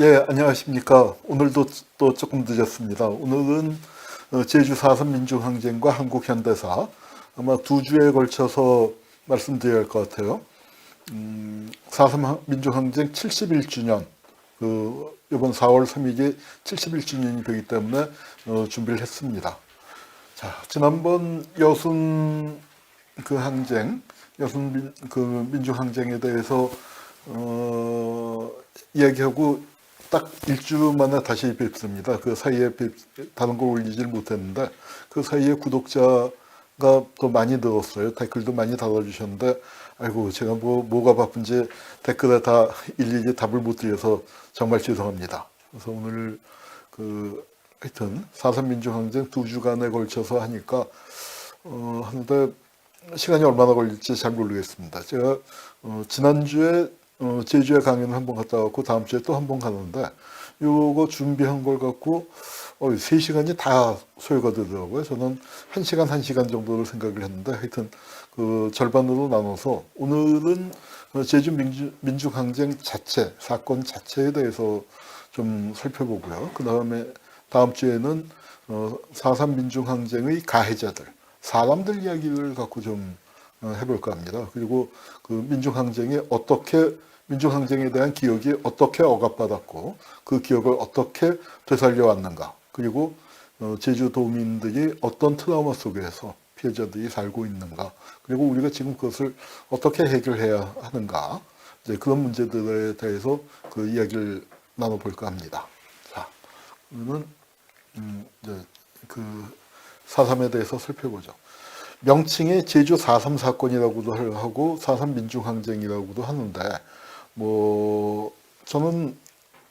예, 안녕하십니까. 오늘도 또 조금 늦었습니다. 오늘은 제주 4.3 민중항쟁과 한국 현대사 아마 두 주에 걸쳐서 말씀드려야 할 것 같아요. 4.3 민중항쟁 71주년, 이번 4월 3일이 71주년이 되기 때문에 준비를 했습니다. 자, 지난번 여순 민중항쟁에 대해서 이야기하고 딱 일주 만에 다시 뵙습니다. 그 사이에 다른 걸 올리질 못했는데 그 사이에 구독자가 더 많이 늘었어요. 댓글도 많이 달아주셨는데 아이고 제가 뭐가 바쁜지 댓글에 다 일일이 답을 못 드려서 정말 죄송합니다. 그래서 오늘 하여튼 4.3 민중항쟁 두 주간에 걸쳐서 하니까 하는데 시간이 얼마나 걸릴지 잘 모르겠습니다. 제가 지난주에 제주에 강연을 한 번 갔다 왔고 다음 주에 또 한 번 가는데 요거 준비한 걸 갖고 3시간이 다 소요가 되더라고요. 저는 1시간, 1시간 정도를 생각을 했는데 하여튼 그 절반으로 나눠서 오늘은 제주 민중항쟁 자체, 사건 자체에 대해서 좀 살펴보고요. 그 다음에 다음 주에는 4.3 민중항쟁의 가해자들, 사람들 이야기를 갖고 좀 해볼까 합니다. 그리고 그 민중항쟁에 대한 기억이 어떻게 억압받았고 그 기억을 어떻게 되살려 왔는가. 그리고 제주도민들이 어떤 트라우마 속에서 피해자들이 살고 있는가. 그리고 우리가 지금 그것을 어떻게 해결해야 하는가. 이제 그런 문제들에 대해서 그 이야기를 나눠볼까 합니다. 자, 그러면 이제 그 4.3에 대해서 살펴보죠. 명칭이 제주 4.3 사건이라고도 하고 4.3 민중항쟁이라고도 하는데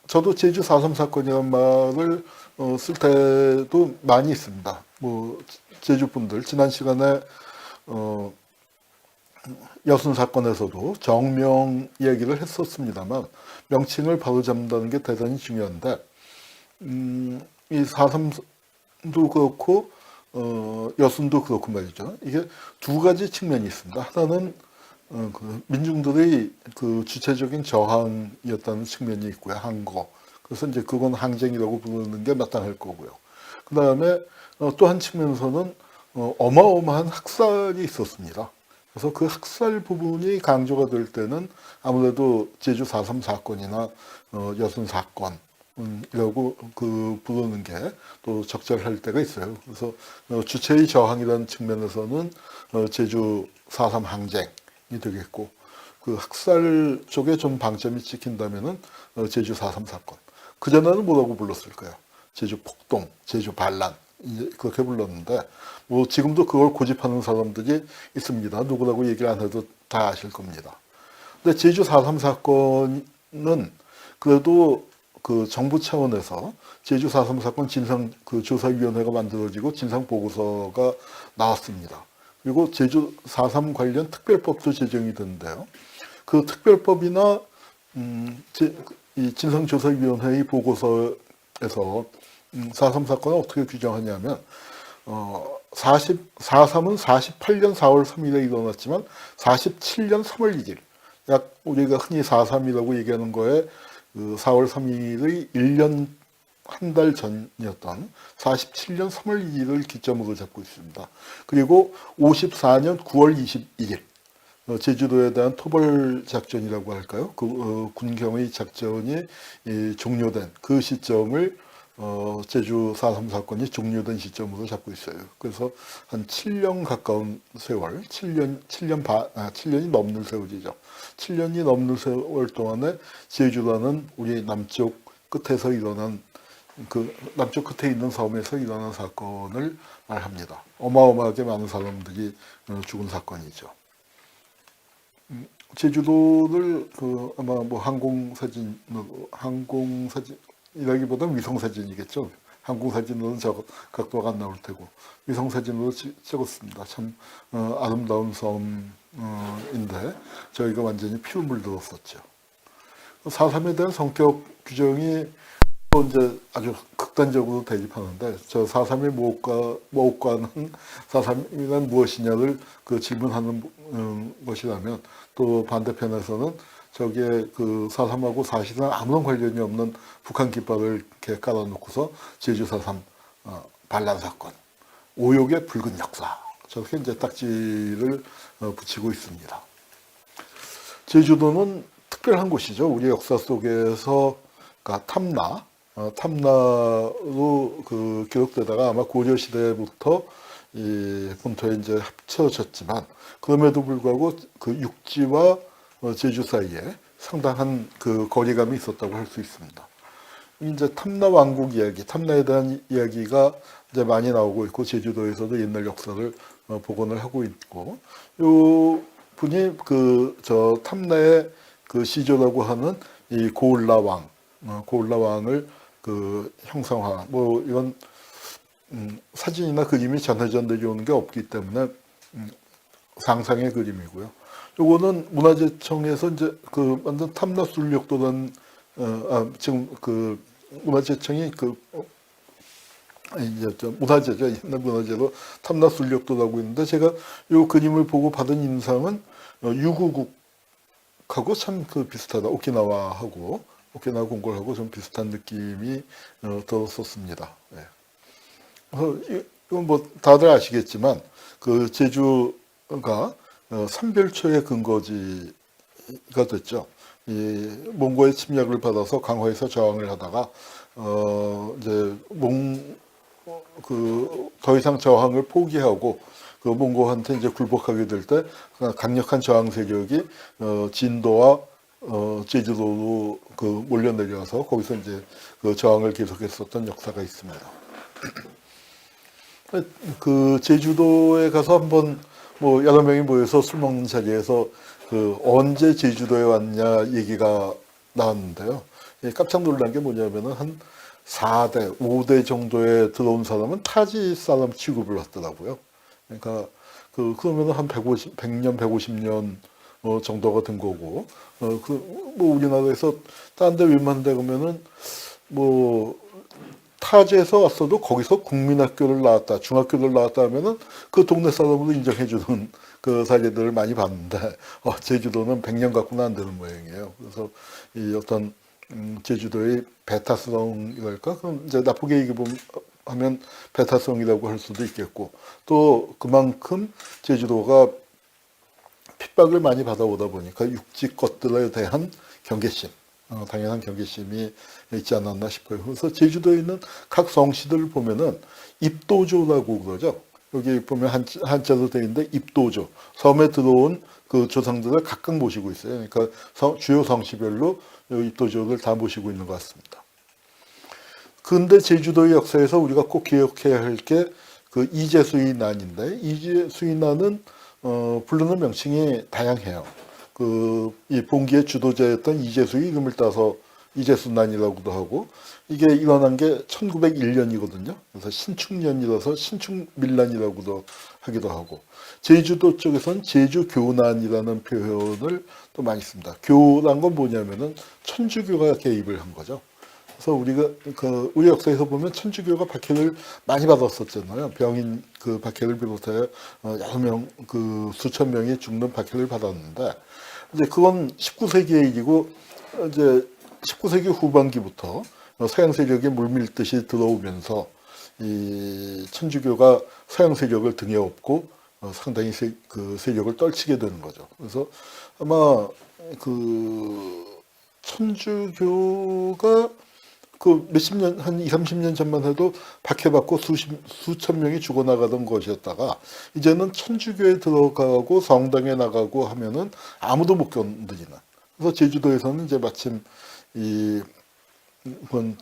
저도 제주 4.3 사건이라는 말을 쓸 때도 많이 있습니다. 제주 분들 지난 시간에 여순 사건에서도 정명 얘기를 했었습니다만 명칭을 바로 잡는다는 게 대단히 중요한데 이 4.3도 그렇고 여순도 그렇고 말이죠. 이게 두 가지 측면이 있습니다. 하나는 민중들의 그 주체적인 저항이었다는 측면이 있고요. 항거. 그래서 이제 그건 항쟁이라고 부르는 게 마땅할 거고요. 그 다음에 또 한 측면에서는 어마어마한 학살이 있었습니다. 그래서 그 학살 부분이 강조가 될 때는 아무래도 제주 4.3 사건이나 여순 사건 이라고 부르는 게 또 적절할 때가 있어요. 그래서 주체의 저항이라는 측면에서는 제주 4.3 항쟁이 되겠고 그 학살 쪽에 좀 방점이 찍힌다면은 제주 4.3 사건. 그전에는 뭐라고 불렀을까요? 제주 폭동, 제주 반란 이제 그렇게 불렀는데 지금도 그걸 고집하는 사람들이 있습니다. 누구라고 얘기를 안 해도 다 아실 겁니다. 근데 제주 4.3 사건은 그래도 그 정부 차원에서 제주 4.3 사건 조사위원회가 만들어지고 진상보고서가 나왔습니다. 그리고 제주 4.3 관련 특별법도 제정이 됐는데요. 그 특별법이나 이 진상조사위원회의 보고서에서 4.3 사건을 어떻게 규정하냐면 4.3은 48년 4월 3일에 일어났지만 47년 3월 1일 약 우리가 흔히 4.3이라고 얘기하는 거에 4월 3일의 1년 한 달 전이었던 47년 3월 2일을 기점으로 잡고 있습니다. 그리고 54년 9월 21일 제주도에 대한 토벌 작전이라고 할까요? 군경의 작전이 종료된 그 시점을 제주 4.3 사건이 종료된 시점으로 잡고 있어요. 그래서 한 7년 가까운 세월, 7년이 넘는 세월이죠. 7년이 넘는 세월 동안에 제주라는 우리 남쪽 끝에서 일어난 남쪽 끝에 있는 섬에서 일어난 사건을 말합니다. 어마어마하게 많은 사람들이 죽은 사건이죠. 제주도를 아마 항공사진이라기보다는 위성사진이겠죠. 항공사진으로는 각도가 안 나올 테고 위성사진으로 찍었습니다. 참 아름다운 섬인데 저희가 완전히 피를 물들었었죠. 4.3에 대한 성격 규정이 또 이제 아주 극단적으로 대립하는데 저 4.3의 모국과는 4.3이란 무엇이냐를 질문하는 것이라면 또 반대편에서는 저게 그 4.3하고 사실은 아무런 관련이 없는 북한 깃발을 이렇게 깔아놓고서 제주 4.3 반란 사건, 오욕의 붉은 역사, 저렇게 이제 딱지를 붙이고 있습니다. 제주도는 특별한 곳이죠. 우리 역사 속에서 그러니까 탐나로 그 기록되다가 아마 고려 시대부터 이 본토에 이제 합쳐졌지만 그럼에도 불구하고 그 육지와 제주 사이에 상당한 그 거리감이 있었다고 할 수 있습니다. 이제 탐나 왕국 이야기, 탐나에 대한 이야기가 이제 많이 나오고 있고 제주도에서도 옛날 역사를 복원을 하고 있고 요 분이 그 저 탐나의 그 시조라고 하는 이 고을라 왕, 고을라 왕을 그 형상화, 뭐 이건 사진이나 그림이 전해져 내려오는 게 없기 때문에 상상의 그림이고요. 요거는 문화재청에서 이제 그 만든 탐나 순력도라는 지금 그 문화재청이 그 이제 좀 문화재죠. 옛날 문화재로 탐나 순력도라고 있는데 제가 요 그림을 보고 받은 인상은 유구국하고 참 그 비슷하다. 오키나와 공골하고 좀 비슷한 느낌이 들었었습니다. 네. 이건 뭐 다들 아시겠지만 그 제주가 삼별초의 근거지가 됐죠. 이 몽고의 침략을 받아서 강화에서 저항을 하다가 이제 더 이상 저항을 포기하고 그 몽고한테 이제 굴복하게 될 때 강력한 저항 세력이 진도와 제주도로 그 몰려내려서 거기서 이제 그 저항을 계속했었던 역사가 있습니다. 그 제주도에 가서 한번 뭐 여러 명이 모여서 술 먹는 자리에서 그 언제 제주도에 왔냐 얘기가 나왔는데요. 깜짝 놀란 게 뭐냐면은 한 4대, 5대 정도에 들어온 사람은 타지 사람 취급을 하더라고요. 그러니까 그러면은 한 100년, 150년 정도가 된 거고, 뭐 우리나라에서 딴 데 웬만한 데 가면은 뭐 타지에서 왔어도 거기서 국민학교를 나왔다, 중학교를 나왔다 하면은 그 동네 사람으로 인정해주는 그 사례들을 많이 봤는데, 제주도는 100년 갖고는 안 되는 모양이에요. 그래서 이 어떤 제주도의 배타성이랄까? 그럼 이제 나쁘게 얘기하면 배타성이라고 할 수도 있겠고, 또 그만큼 제주도가 핍박을 많이 받아오다 보니까 육지 것들에 대한 경계심, 당연한 경계심이 있지 않았나 싶어요. 그래서 제주도에 있는 각 성씨들을 보면은 입도조라고 그러죠. 여기 보면 한자로 되어 있는데 입도조, 섬에 들어온 그 조상들을 각각 모시고 있어요. 그러니까 주요 성씨별로 입도조를 다 모시고 있는 것 같습니다. 근데 제주도의 역사에서 우리가 꼭 기억해야 할 게 그 이재수인난인데, 이재수인난은 부르는 명칭이 다양해요. 이 봉기의 주도자였던 이재수의 이름을 따서 이재수난이라고도 하고, 이게 일어난 게 1901년이거든요. 그래서 신축년이라서 신축밀난이라고도 하기도 하고, 제주도 쪽에서는 제주교난이라는 표현을 또 많이 씁니다. 교란 건 뭐냐면은 천주교가 개입을 한 거죠. 그래서 우리가 우리 역사에서 보면 천주교가 박해를 많이 받았었잖아요. 병인 그 박해를 비롯해 여러 명, 그 수천 명이 죽는 박해를 받았는데, 이제 그건 19세기의 일이고, 이제 19세기 후반기부터 서양 세력이 물밀듯이 들어오면서 이 천주교가 서양 세력을 등에 업고 상당히 그 세력을 떨치게 되는 거죠. 그래서 아마 그 천주교가 그 몇십 년, 한 20, 30년 전만 해도 박해받고 수천 명이 죽어나가던 것이었다가, 이제는 천주교에 들어가고 성당에 나가고 하면은 아무도 못 건드리는. 그래서 제주도에서는 이제 마침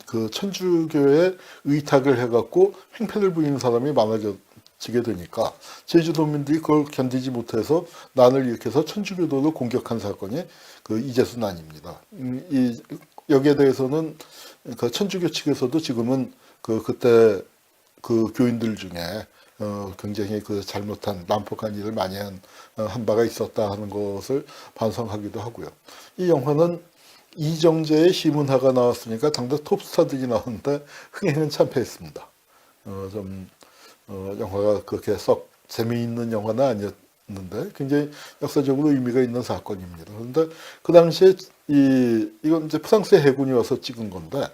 그 천주교에 의탁을 해갖고 행패를 부리는 사람이 많아지게 되니까 제주도민들이 그걸 견디지 못해서 난을 일으켜서 천주교도를 공격한 사건이 그 이재수난입니다. 여기에 대해서는 그 천주교 측에서도 지금은 그때 그 교인들 중에 굉장히 그 잘못한 난폭한 일을 많이 한 바가 있었다 하는 것을 반성하기도 하고요. 이 영화는 이정재의 시문화가 나왔으니까 당대 톱스타들이 나왔는데 흥행은 참패했습니다. 영화가 그렇게 썩 재미있는 영화는 있는데 굉장히 역사적으로 의미가 있는 사건입니다. 그런데 그 당시에 이건 이제 프랑스 해군이 와서 찍은 건데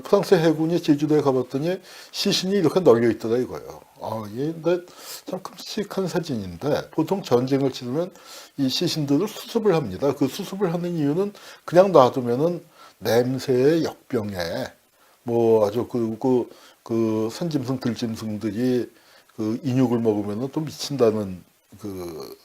프랑스 해군이 제주도에 가봤더니 시신이 이렇게 널려 있더라 이거예요. 이게 근데 참 끔찍한 사진인데 보통 전쟁을 치르면 이 시신들을 수습을 합니다. 그 수습을 하는 이유는 그냥 놔두면은 냄새에 역병에 뭐 아주 그 산짐승 들짐승들이 그 인육을 먹으면은 또 미친다는 그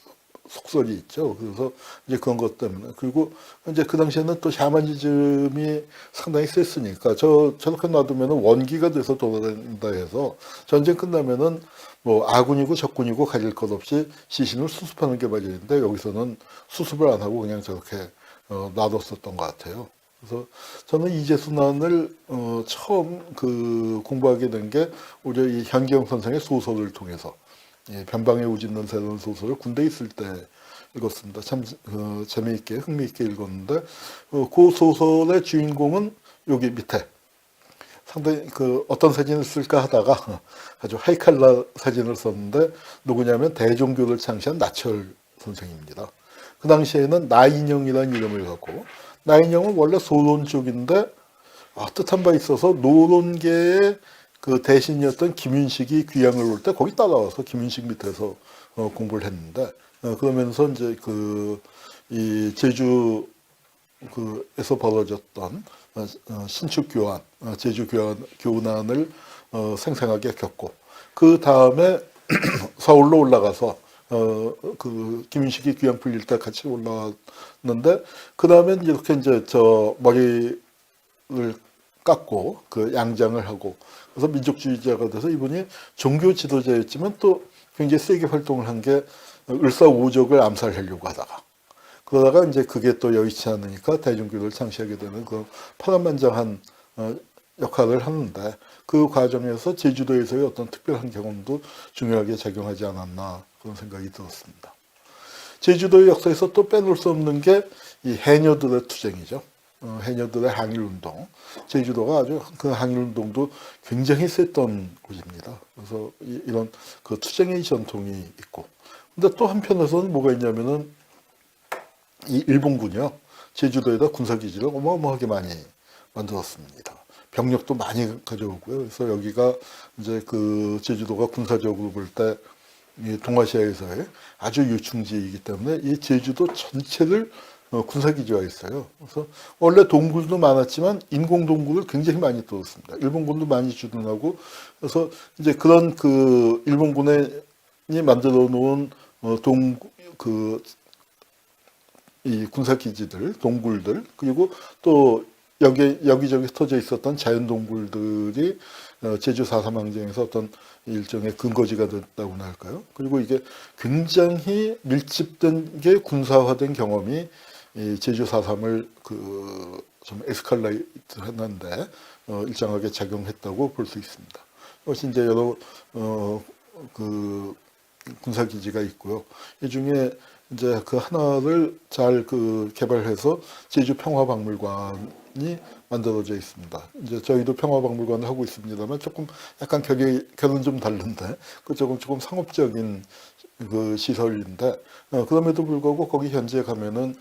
속설이 있죠. 그래서 이제 그런 것 때문에 그리고 이제 그 당시에는 또 샤머니즘이 상당히 셌으니까 저렇게 놔두면은 원기가 돼서 돌아다닌다 해서 전쟁 끝나면은 뭐 아군이고 적군이고 가릴 것 없이 시신을 수습하는 게 맞는데 여기서는 수습을 안 하고 그냥 저렇게 놔뒀었던 것 같아요. 그래서 저는 이재순환을 처음 그 공부하게 된 게 오히려 이 현기영 선생의 소설을 통해서 변방에 우짖는 새라는 소설을 군대에 있을 때 읽었습니다. 참 재미있게 흥미있게 읽었는데 그 소설의 주인공은 여기 밑에 상당히 그 어떤 사진을 쓸까 하다가 아주 하이칼라 사진을 썼는데 누구냐면 대종교를 창시한 나철 선생입니다. 그 당시에는 나인영이라는 이름을 갖고 나인영은 원래 소론 쪽인데 뜻한 바 있어서 노론계의 그 대신이었던 김윤식이 귀향을 올 때 거기 따라와서 김윤식 밑에서 공부를 했는데 그러면서 이제 이 제주 그에서 벌어졌던 신축 교환, 제주 교난을 생생하게 겪고 그 다음에 서울로 올라가서 그 김윤식이 귀향 풀릴 때 같이 올라왔는데 그 다음에 이렇게 이제 저 머리를 깎고 그 양장을 하고 그래서 민족주의자가 돼서 이분이 종교 지도자였지만 또 굉장히 세게 활동을 한 게 을사오적을 암살하려고 하다가 그러다가 이제 그게 또 여의치 않으니까 대종교를 창시하게 되는 그 파란만장한 역할을 하는데 그 과정에서 제주도에서의 어떤 특별한 경험도 중요하게 작용하지 않았나 그런 생각이 들었습니다. 제주도의 역사에서 또 빼놓을 수 없는 게 이 해녀들의 투쟁이죠. 해녀들의 항일운동. 제주도가 아주 그 항일운동도 굉장히 셌던 곳입니다. 그래서 이런 그 투쟁의 전통이 있고. 근데 또 한편에서는 뭐가 있냐면은 이 일본군이요. 제주도에다 군사기지를 어마어마하게 많이 만들었습니다. 병력도 많이 가져오고요. 그래서 여기가 이제 그 제주도가 군사적으로 볼 때 동아시아에서의 아주 유충지이기 때문에 이 제주도 전체를 군사기지화했어요. 그래서 원래 동굴도 많았지만 인공 동굴을 굉장히 많이 뚫었습니다. 일본군도 많이 주둔하고 그래서 이제 그런 그 일본군이 만들어 놓은 이 군사기지들, 동굴들 그리고 또 여기저기 터져 있었던 자연 동굴들이 제주 4.3 항쟁에서 어떤 일종의 근거지가 됐다고나 할까요? 그리고 이게 굉장히 밀집된 게 군사화된 경험이 이 제주 4.3을 좀 에스컬레이트 했는데 일정하게 작용했다고 볼 수 있습니다. 그것이 이제 여러 그 군사기지가 있고요. 이 중에 이제 그 하나를 잘 개발해서 제주 평화박물관이 만들어져 있습니다. 이제 저희도 평화박물관을 하고 있습니다만 조금 약간 결은 좀 다른데 그쪽은 조금 상업적인 그 시설인데 그럼에도 불구하고 거기 현지에 가면은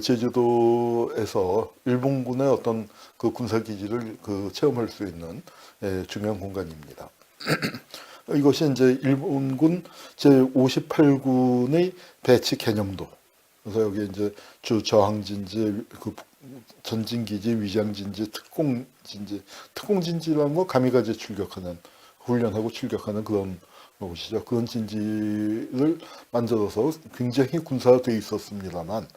제주도에서 일본군의 어떤 그 군사기지를 체험할 수 있는 중요한 공간입니다. 이것이 이제 일본군 제58군의 배치 개념도. 그래서 여기 이제 주 저항진지, 전진기지, 위장진지, 특공진지라는 거 가미가제 출격하는, 훈련하고 출격하는 그런 곳이죠. 그런 진지를 만들어서 굉장히 군사화되어 있었습니다만,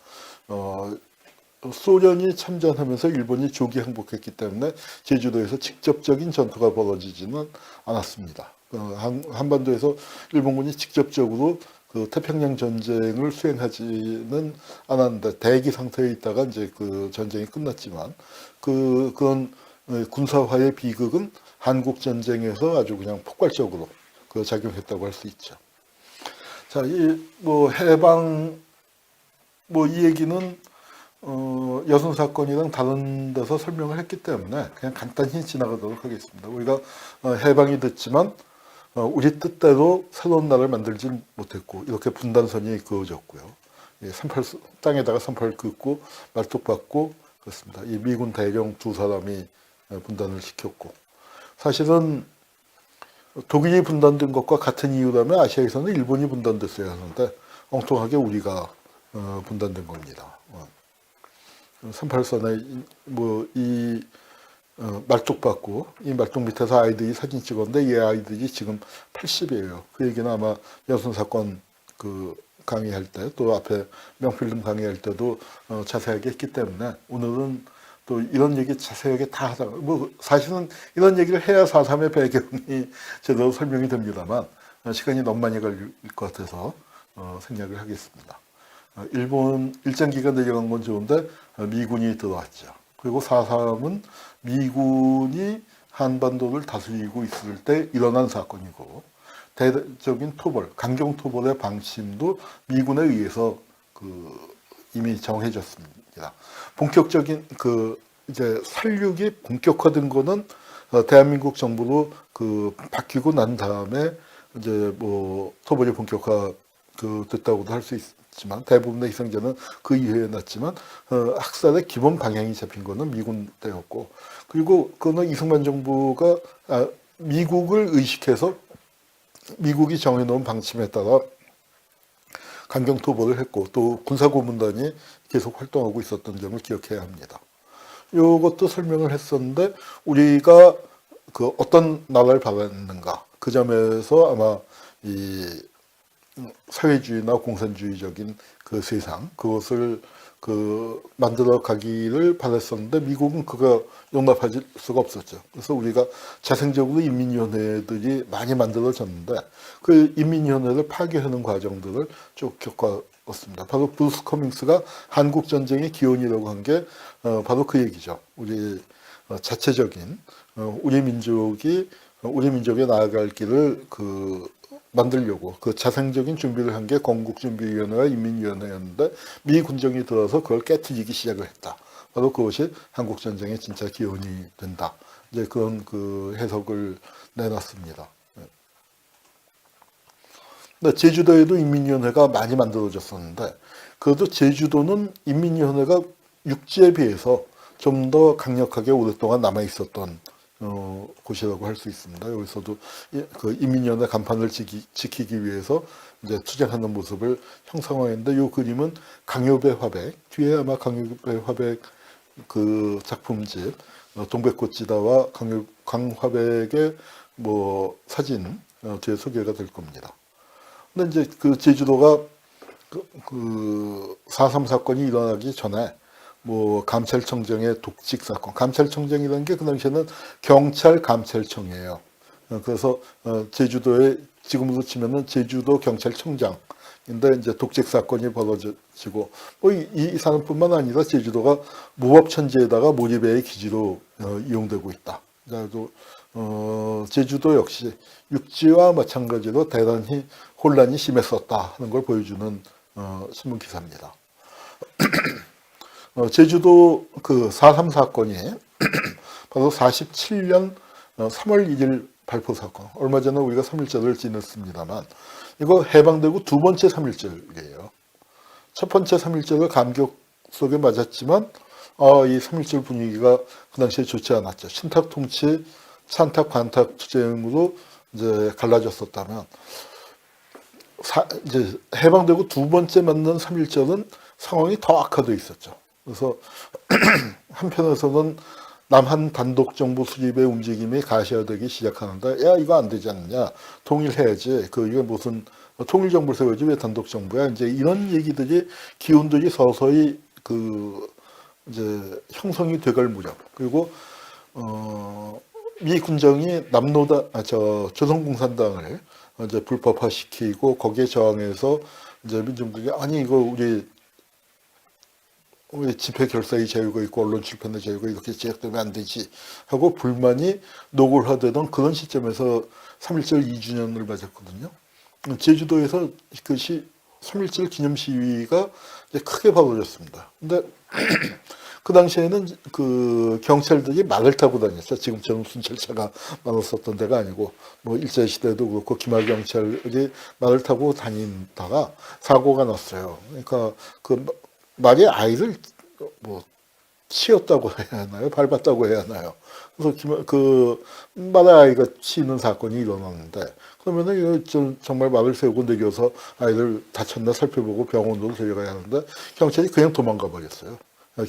소련이 참전하면서 일본이 조기 항복했기 때문에 제주도에서 직접적인 전투가 벌어지지는 않았습니다. 한반도에서 일본군이 직접적으로 태평양 전쟁을 수행하지는 않았는데 대기 상태에 있다가 이제 그 전쟁이 끝났지만 그런 군사화의 비극은 한국 전쟁에서 아주 그냥 폭발적으로 작용했다고 할 수 있죠. 자, 해방 이 얘기는 여순 사건이랑 다른 데서 설명을 했기 때문에 그냥 간단히 지나가도록 하겠습니다. 우리가 해방이 됐지만 우리 뜻대로 새로운 나라를 만들지 못했고 이렇게 분단선이 그어졌고요. 38 땅에다가 38 긋고 말뚝박고 그렇습니다. 이 미군 대령 두 사람이 분단을 시켰고 사실은 독일이 분단된 것과 같은 이유라면 아시아에서는 일본이 분단됐어야 하는데 엉뚱하게 우리가 분단된 겁니다. 38선에 뭐이 말뚝 받고 이 말뚝 밑에서 아이들이 사진 찍었는데 이 아이들이 지금 80이에요. 그 얘기는 아마 여순 사건 그 강의할 때 또 앞에 명필름 강의할 때도 자세하게 했기 때문에 오늘은 또 이런 얘기 자세하게 다 하다가 뭐 사실은 이런 얘기를 해야 4.3의 배경이 제대로 설명이 됩니다만 시간이 너무 많이 걸릴 것 같아서 생략을 하겠습니다. 일본 일장기가 내려간 건 좋은데 미군이 들어왔죠. 그리고 4.3은 미군이 한반도를 다스리고 있을 때 일어난 사건이고 대대적인 토벌, 강경 토벌의 방침도 미군에 의해서 이미 정해졌습니다. 본격적인 이제 살육이 본격화된 거는 대한민국 정부로 바뀌고 난 다음에 이제 뭐 토벌이 본격화 됐다고도 할 수 있지만 대부분의 희생자는 그 이후에 났지만 학살의 기본 방향이 잡힌 거는 미군 때였고 그리고 그거는 이승만 정부가 미국을 의식해서 미국이 정해놓은 방침에 따라 강경 토벌을 했고 또 군사고문단이 계속 활동하고 있었던 점을 기억해야 합니다. 이것도 설명을 했었는데 우리가 어떤 나라를 바랐는가 그 점에서 아마 이 사회주의나 공산주의적인 그 세상 그것을 만들어 가기를 바랐었는데 미국은 그거 용납할 수가 없었죠. 그래서 우리가 자생적으로 인민위원회들이 많이 만들어졌는데 그 인민위원회를 파괴하는 과정들을 쭉 겪었습니다. 바로 브루스 커밍스가 한국전쟁의 기원이라고 한 게 바로 그 얘기죠. 우리 자체적인 우리 민족의 나아갈 길을 만들려고 자생적인 준비를 한 게 건국준비위원회와 인민위원회였는데 미 군정이 들어서 그걸 깨트리기 시작을 했다. 바로 그것이 한국전쟁의 진짜 기원이 된다. 이제 그런 해석을 내놨습니다. 근데 제주도에도 인민위원회가 많이 만들어졌었는데 그래도 제주도는 인민위원회가 육지에 비해서 좀 더 강력하게 오랫동안 남아있었던 곳이라고 할 수 있습니다. 여기서도 인민위원회 간판을 지키기 위해서 이제 투쟁하는 모습을 형상화했는데 이 그림은 강요배 화백 뒤에 아마 강요배 화백 작품집 동백꽃지다와 강화백의 뭐 사진 뒤에 소개가 될 겁니다. 근데 이제 제주도가 4.3 사건이 일어나기 전에 뭐 감찰청장의 독직 사건, 감찰청장이라는 게 그 당시에는 경찰 감찰청이에요. 그래서 제주도에 지금으로 치면은 제주도 경찰청장인데 이제 독직 사건이 벌어지고 뭐 이 사람뿐만 아니라 제주도가 무법천지에다가 몰입의 기지로 이용되고 있다. 그래서 제주도 역시 육지와 마찬가지로 대단히 혼란이 심했었다 하는 걸 보여주는 신문 기사입니다. 제주도 4.3 사건이 바로 47년 3월 1일 발포 사건. 얼마 전에 우리가 3.1절을 지냈습니다만 이거 해방되고 두 번째 3.1절이에요. 첫 번째 3.1절을 감격 속에 맞았지만 이 3.1절 분위기가 그 당시에 좋지 않았죠. 신탁 통치, 찬탁, 관탁 투쟁으로 이제 갈라졌었다면 이제 해방되고 두 번째 맞는 3.1절은 상황이 더 악화되어 있었죠. 그래서 한편에서는 남한 단독 정부 수립의 움직임이 가시화되기 시작하는데 야 이거 안 되지 않느냐 통일해야지 이게 무슨 통일 정부를 세워야지 왜 단독 정부야 이제 이런 얘기들이 기운들이 서서히 이제 형성이 돼갈 무렵 그리고 미 군정이 조선공산당을 이제 불법화시키고 거기에 저항해서 이제 민중들이 아니 이거 우리 집회 결사의 자유가 있고 언론 출판의 자유가 이렇게 제약되면 안 되지 하고 불만이 노골화되던 그런 시점에서 3.1절 2주년을 맞았거든요. 제주도에서 3.1절 기념 시위가 이제 크게 벌어졌습니다. 근데 그 당시에는 그 경찰들이 말을 타고 다녔죠. 지금처럼 순찰차가 많았었던 데가 아니고, 뭐 일제시대도 그렇고 기말 경찰이 말을 타고 다니다가 사고가 났어요. 그러니까 그 말이 아이를 뭐 치였다고 해야 하나요? 밟았다고 해야 하나요? 그래서 그 말의 아이가 치는 사건이 일어났는데, 그러면은 이거 정말 말을 세우고 내려서 아이를 다쳤나 살펴보고 병원으로 데려가야 하는데 경찰이 그냥 도망가 버렸어요.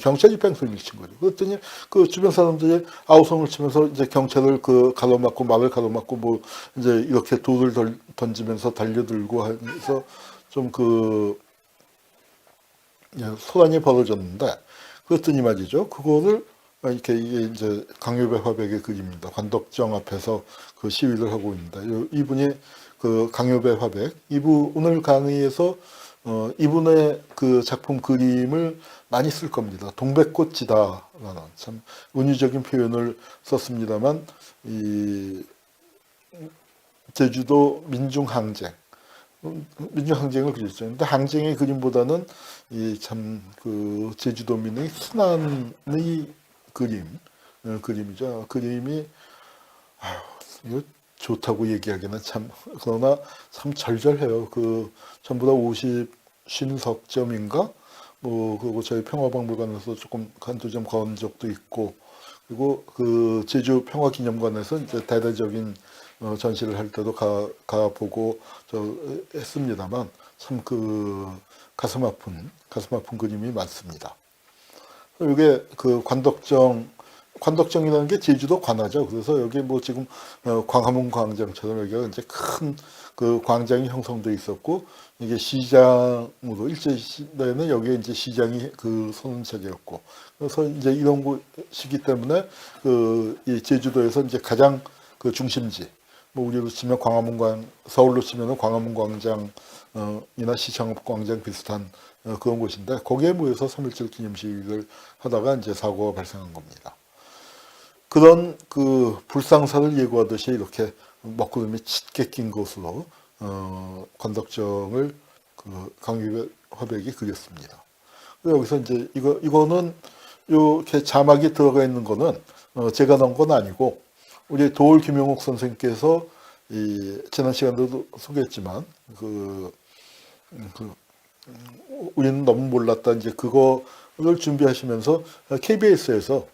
경찰이 뺑소니를 친 거죠. 그랬더니 그 주변 사람들이 아우성을 치면서 이제 경찰을 그 가로막고 말을 가로막고 뭐 이제 이렇게 돌을 던지면서 달려들고 해서 좀 그 소란이 벌어졌는데, 그랬더니 말이죠. 그거를 이렇게 이게 이제 강요배 화백의 글입니다. 관덕정 앞에서 그 시위를 하고 있는데, 이분이 그 강요배 화백, 이분 오늘 강의에서 이분의 그 작품 그림을 많이 쓸 겁니다. 동백꽃지다라는 참 은유적인 표현을 썼습니다만, 이 제주도 민중항쟁, 민주항쟁을 그렸죠. 근데 항쟁의 그림보다는 이 참 그 제주도민의 순환의 그림이죠. 그림이 아유, 이거 좋다고 얘기하기는 참, 그러나 참 절절해요. 그 전부 다 50석점인가? 뭐 그리고 저희 평화박물관에서 조금 한두 점 건 적도 있고, 그리고 그 제주 평화기념관에서 이제 대대적인 전시를 할 때도 가 보고 했습니다만, 참 그 가슴 아픈 그림이 많습니다. 이게 그 관덕정이라는 게 제주도 관하죠. 그래서 여기 뭐 지금 광화문 광장처럼 여기가 이제 큰 그 광장이 형성돼 있었고, 이게 시장으로 일제 시대에는 여기에 이제 시장이 그 선언책이었고, 그래서 이제 이런 곳이기 때문에 그 이 제주도에서 이제 가장 그 중심지, 뭐 우리로 치면 서울로 치면은 광화문 광장 이나 시청읍 광장 비슷한 그런 곳인데, 거기에 모여서 3.1절 기념식을 하다가 이제 사고가 발생한 겁니다. 그런 그 불상사를 예고하듯이 이렇게 먹구름이 짙게 낀 것으로 관덕정을 그 강유배 화백이 그렸습니다. 여기서 이제 이거는 이렇게 자막이 들어가 있는 거는 제가 넣은 건 아니고, 우리 도올 김용욱 선생님께서 이 지난 시간에도 소개했지만 우리는 너무 몰랐다 이제 그거를 준비하시면서 KBS에서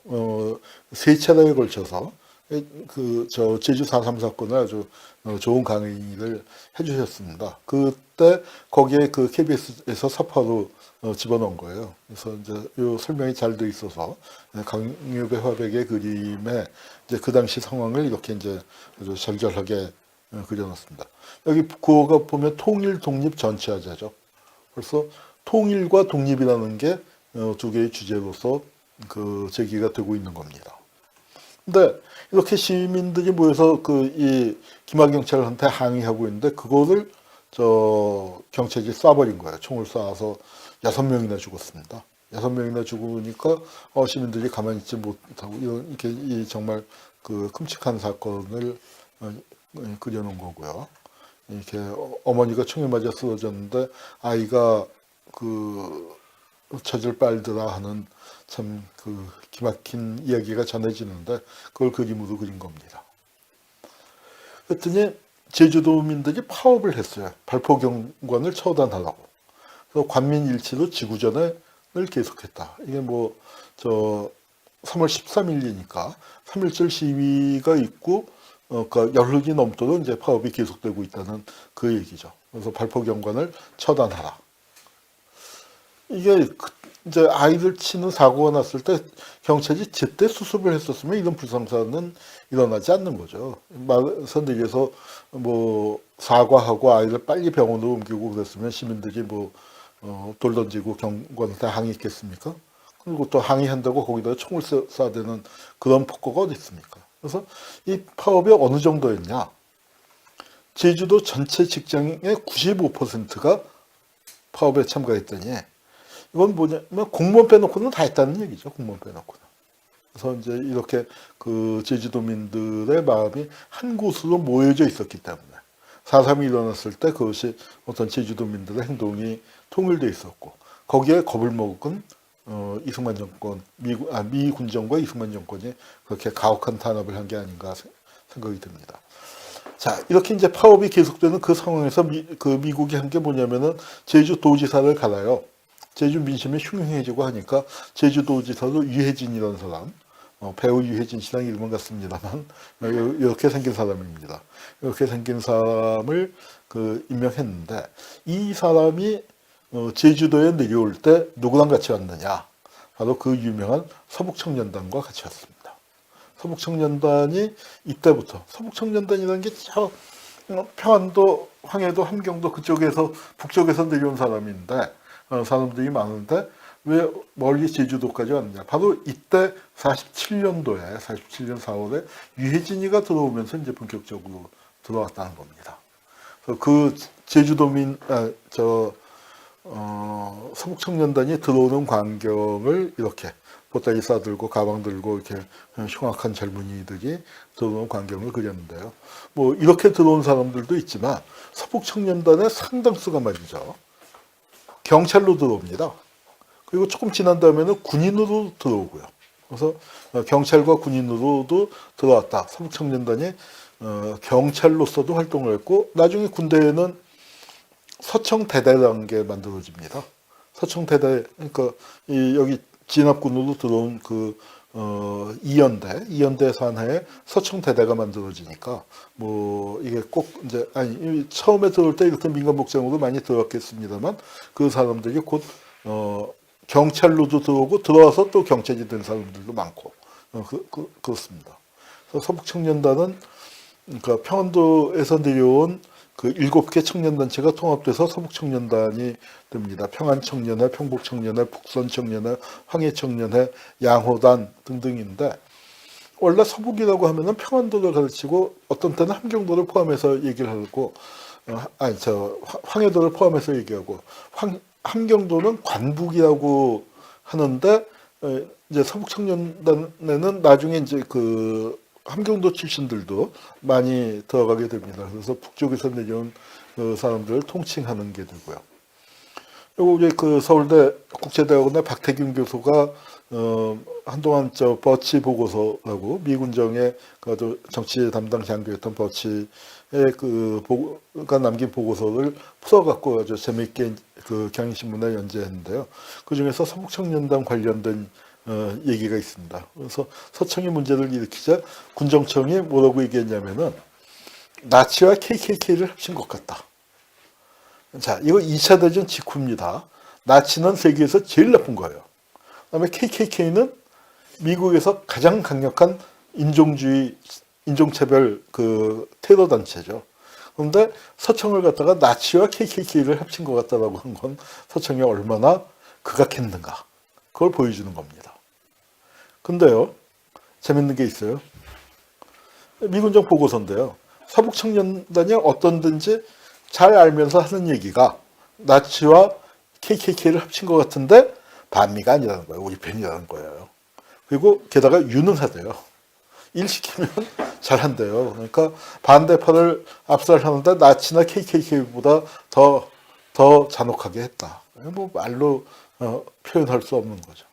세 차례에 걸쳐서 저 제주 4.3 사건을 아주 좋은 강의를 해주셨습니다. 그때 거기에 그 KBS에서 사파로 집어넣은 거예요. 그래서 이제 요 설명이 잘 돼 있어서 강유배 화백의 그림에 이제 그 당시 상황을 이렇게 이제 아주 절절하게 그려놨습니다. 여기 그거가 보면 통일, 독립, 전치하자죠. 그래서 통일과 독립이라는 게 두 개의 주제로서 그 제기가 되고 있는 겁니다. 근데 이렇게 시민들이 모여서 그 이 기말경찰한테 항의하고 있는데, 그거를 경찰이 쏴버린 거예요. 총을 쏴서 6명이나 죽었습니다. 6명이나 죽으니까 시민들이 가만히 있지 못하고, 이렇게 정말 그 끔찍한 사건을 그려놓은 거고요. 이렇게 어머니가 총에 맞아 쓰러졌는데 아이가 그 젖을 빨더라 하는 참 그 기막힌 이야기가 전해지는데, 그걸 그림으로 그린 겁니다. 그랬더니 제주도민들이 파업을 했어요. 발포경관을 처단하라고. 그래서 관민일치로 지구전을 계속했다. 이게 뭐 3월 13일이니까 3.1절 시위가 있고, 그러니까 열흘이 넘도록 이제 파업이 계속되고 있다는 그 얘기죠. 그래서 발포경관을 처단하라. 이게 이제 아이들 치는 사고가 났을 때 경찰이 제때 수습을 했었으면 이런 불상사는 일어나지 않는 거죠. 말선 내려서 뭐 사과하고 아이를 빨리 병원으로 옮기고 그랬으면 시민들이 뭐 돌 던지고 경관한테 항의했겠습니까? 그리고 또 항의한다고 거기다가 총을 쏴야 되는 그런 폭거가 어디 있습니까? 그래서 이 파업이 어느 정도였냐? 제주도 전체 직장인의 95%가 파업에 참가했더니, 이건 뭐냐면 공무원 빼놓고는 다 했다는 얘기죠. 공무원 빼놓고는. 그래서 이제 이렇게 그 제주도민들의 마음이 한 곳으로 모여져 있었기 때문에 4.3이 일어났을 때 그것이 어떤 제주도민들의 행동이 통일돼 있었고, 거기에 겁을 먹은 이승만 정권, 미 군정과 이승만 정권이 그렇게 가혹한 탄압을 한 게 아닌가 생각이 듭니다. 자, 이렇게 이제 파업이 계속되는 그 상황에서 미국이 한 게 뭐냐면은 제주도지사를 갈아요. 제주 민심이 흉흉해지고 하니까 제주도지사도 유해진이라는 사람, 배우 유해진 씨랑 이름은 같습니다만 이렇게 생긴 사람입니다. 이렇게 생긴 사람을 임명했는데 이 사람이 제주도에 내려올 때 누구랑 같이 왔느냐? 바로 그 유명한 서북청년단과 같이 왔습니다. 서북청년단이 이때부터 서북청년단이라는 게 평안도, 황해도, 함경도 그쪽에서 북쪽에서 내려온 사람인데 사람들이 많은데 왜 멀리 제주도까지 왔느냐? 바로 이때 47년도에 47년 4월에 유해진이가 들어오면서 이제 본격적으로 들어왔다는 겁니다. 그래서 그 제주도민 서북청년단이 들어오는 광경을 이렇게 보따리 싸들고 가방 들고 이렇게 흉악한 젊은이들이 들어오는 광경을 그렸는데요. 뭐 이렇게 들어온 사람들도 있지만 서북청년단의 상당수가 말이죠. 경찰로 들어옵니다. 그리고 조금 지난 다음에는 군인으로 들어오고요. 그래서 경찰과 군인으로도 들어왔다. 서북청년단이 경찰로서도 활동을 했고 나중에 군대에는 서청대대라는 게 만들어집니다. 서청대대, 그러니까 여기 진압군으로 들어온 이연대 산하에 서청대대가 만들어지니까 뭐 이게 꼭 이제 처음에 들어올 때 이렇게 민간 복장으로 많이 들어왔겠습니다만 그 사람들이 곧 경찰로도 들어오고 들어와서 또 경찰이 된 사람들도 많고 그렇습니다. 그래서 서북청년단은 그러니까 평안도에서 내려온 그 7개 청년단체가 통합돼서 서북청년단이 됩니다. 평안청년회, 평북청년회, 북선청년회, 황해청년회, 양호단 등등인데 원래 서북이라고 하면은 평안도를 가르치고 어떤 때는 함경도를 포함해서 얘기를 하고 황해도를 포함해서 얘기하고 함경도는 관북이라고 하는데 이제 서북청년단에는 나중에 이제 함경도 출신들도 많이 들어가게 됩니다. 그래서 북쪽에서 내려온 사람들을 통칭하는 게 되고요. 그리고 이제 서울대 국제대학원의 박태균 교수가 한동안 버치 보고서라고 미군정의 정치 담당 장교였던 버치의 가 남긴 보고서를 풀어갖고 아주 재미있게 경향신문에 연재했는데요. 그 중에서 서북청년단 관련된 얘기가 있습니다. 그래서 서청이 문제를 일으키자 군정청이 뭐라고 얘기했냐면은 나치와 KKK를 합친 것 같다. 자, 이거 2차 대전 직후입니다. 나치는 세계에서 제일 나쁜 거예요. 그다음에 KKK는 미국에서 가장 강력한 인종주의, 인종차별 테러 단체죠. 그런데 서청을 갖다가 나치와 KKK를 합친 것 같다라고 한 건 서청이 얼마나 극악했는가. 그걸 보여주는 겁니다. 근데요, 재밌는 게 있어요. 미군정 보고서인데요. 서북청년단이 어떤든지 잘 알면서 하는 얘기가 나치와 KKK를 합친 것 같은데 반미가 아니라는 거예요. 우리 편이라는 거예요. 그리고 게다가 유능하대요. 일 시키면 잘한대요. 그러니까 반대파를 압살하는데 나치나 KKK보다 더 잔혹하게 했다. 뭐 말로 표현할 수 없는 거죠.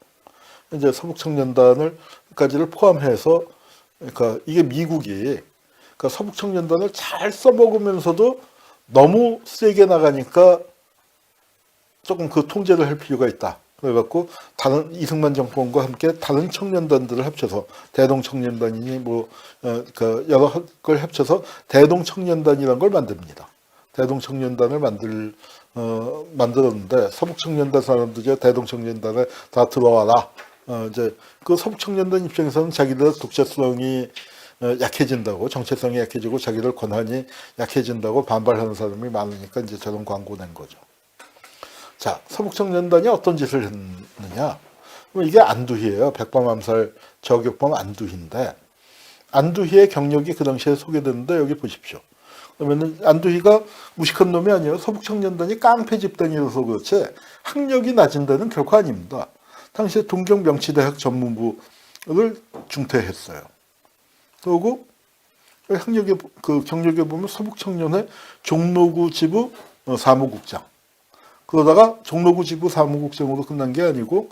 이제 서북청년단을까지를 포함해서 그러니까 이게 미국이 그러니까 서북청년단을 잘 써먹으면서도 너무 세게 나가니까 조금 통제를 할 필요가 있다. 그래갖고 다른 이승만 정권과 함께 다른 청년단들을 합쳐서 대동청년단이니 여러 걸 합쳐서 대동청년단이라는 걸 만듭니다. 대동청년단을 만들었는데 서북청년단 사람들이 대동청년단에 다 들어와라. 이제 서북청년단 입장에서는 자기들 독재성이 약해진다고, 정체성이 약해지고 자기들 권한이 약해진다고 반발하는 사람이 많으니까 이제 저런 광고 낸 거죠. 자, 서북청년단이 어떤 짓을 했느냐? 이게 안두희예요. 백범암살 저격범 안두희인데 안두희의 경력이 그 당시에 소개되는데 여기 보십시오. 그러면은 안두희가 무식한 놈이 아니에요. 서북청년단이 깡패 집단이라서 그렇지 학력이 낮은 데는 결코 아닙니다. 당시에 동경명치대학 전문부를 중퇴했어요. 그리고 경력에 보면 서북청년회 종로구 지부 사무국장. 그러다가 종로구 지부 사무국장으로 끝난 게 아니고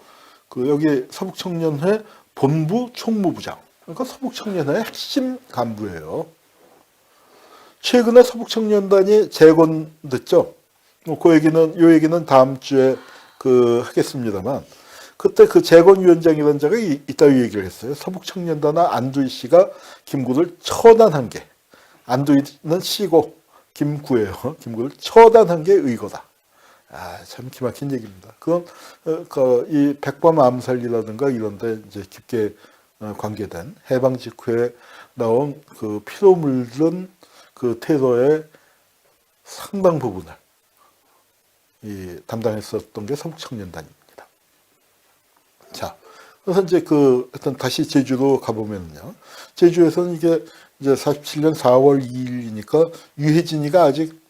그 여기 서북청년회 본부 총무부장. 그러니까 서북청년회의 핵심 간부예요. 최근에 서북청년단이 재건됐죠. 요 얘기는 다음 주에 하겠습니다만, 그때 그 재건위원장이라는 자가 이따위 얘기를 했어요. 서북청년단과 안두희 씨가 김구를 처단한 게, 안두희는 씨고 김구예요. 김구를 처단한 게 의거다. 참 기막힌 얘기입니다. 그건 이 백범 암살이라든가 이런데 이제 깊게 관계된 해방 직후에 나온 그 피로 물든 그 테러의 상당 부분을 담당했었던 게 서북청년단입니다. 자, 그래서 이제 하여튼 다시 제주로 가보면요. 제주에서는 이게 이제 47년 4월 2일이니까 유해진이가 아직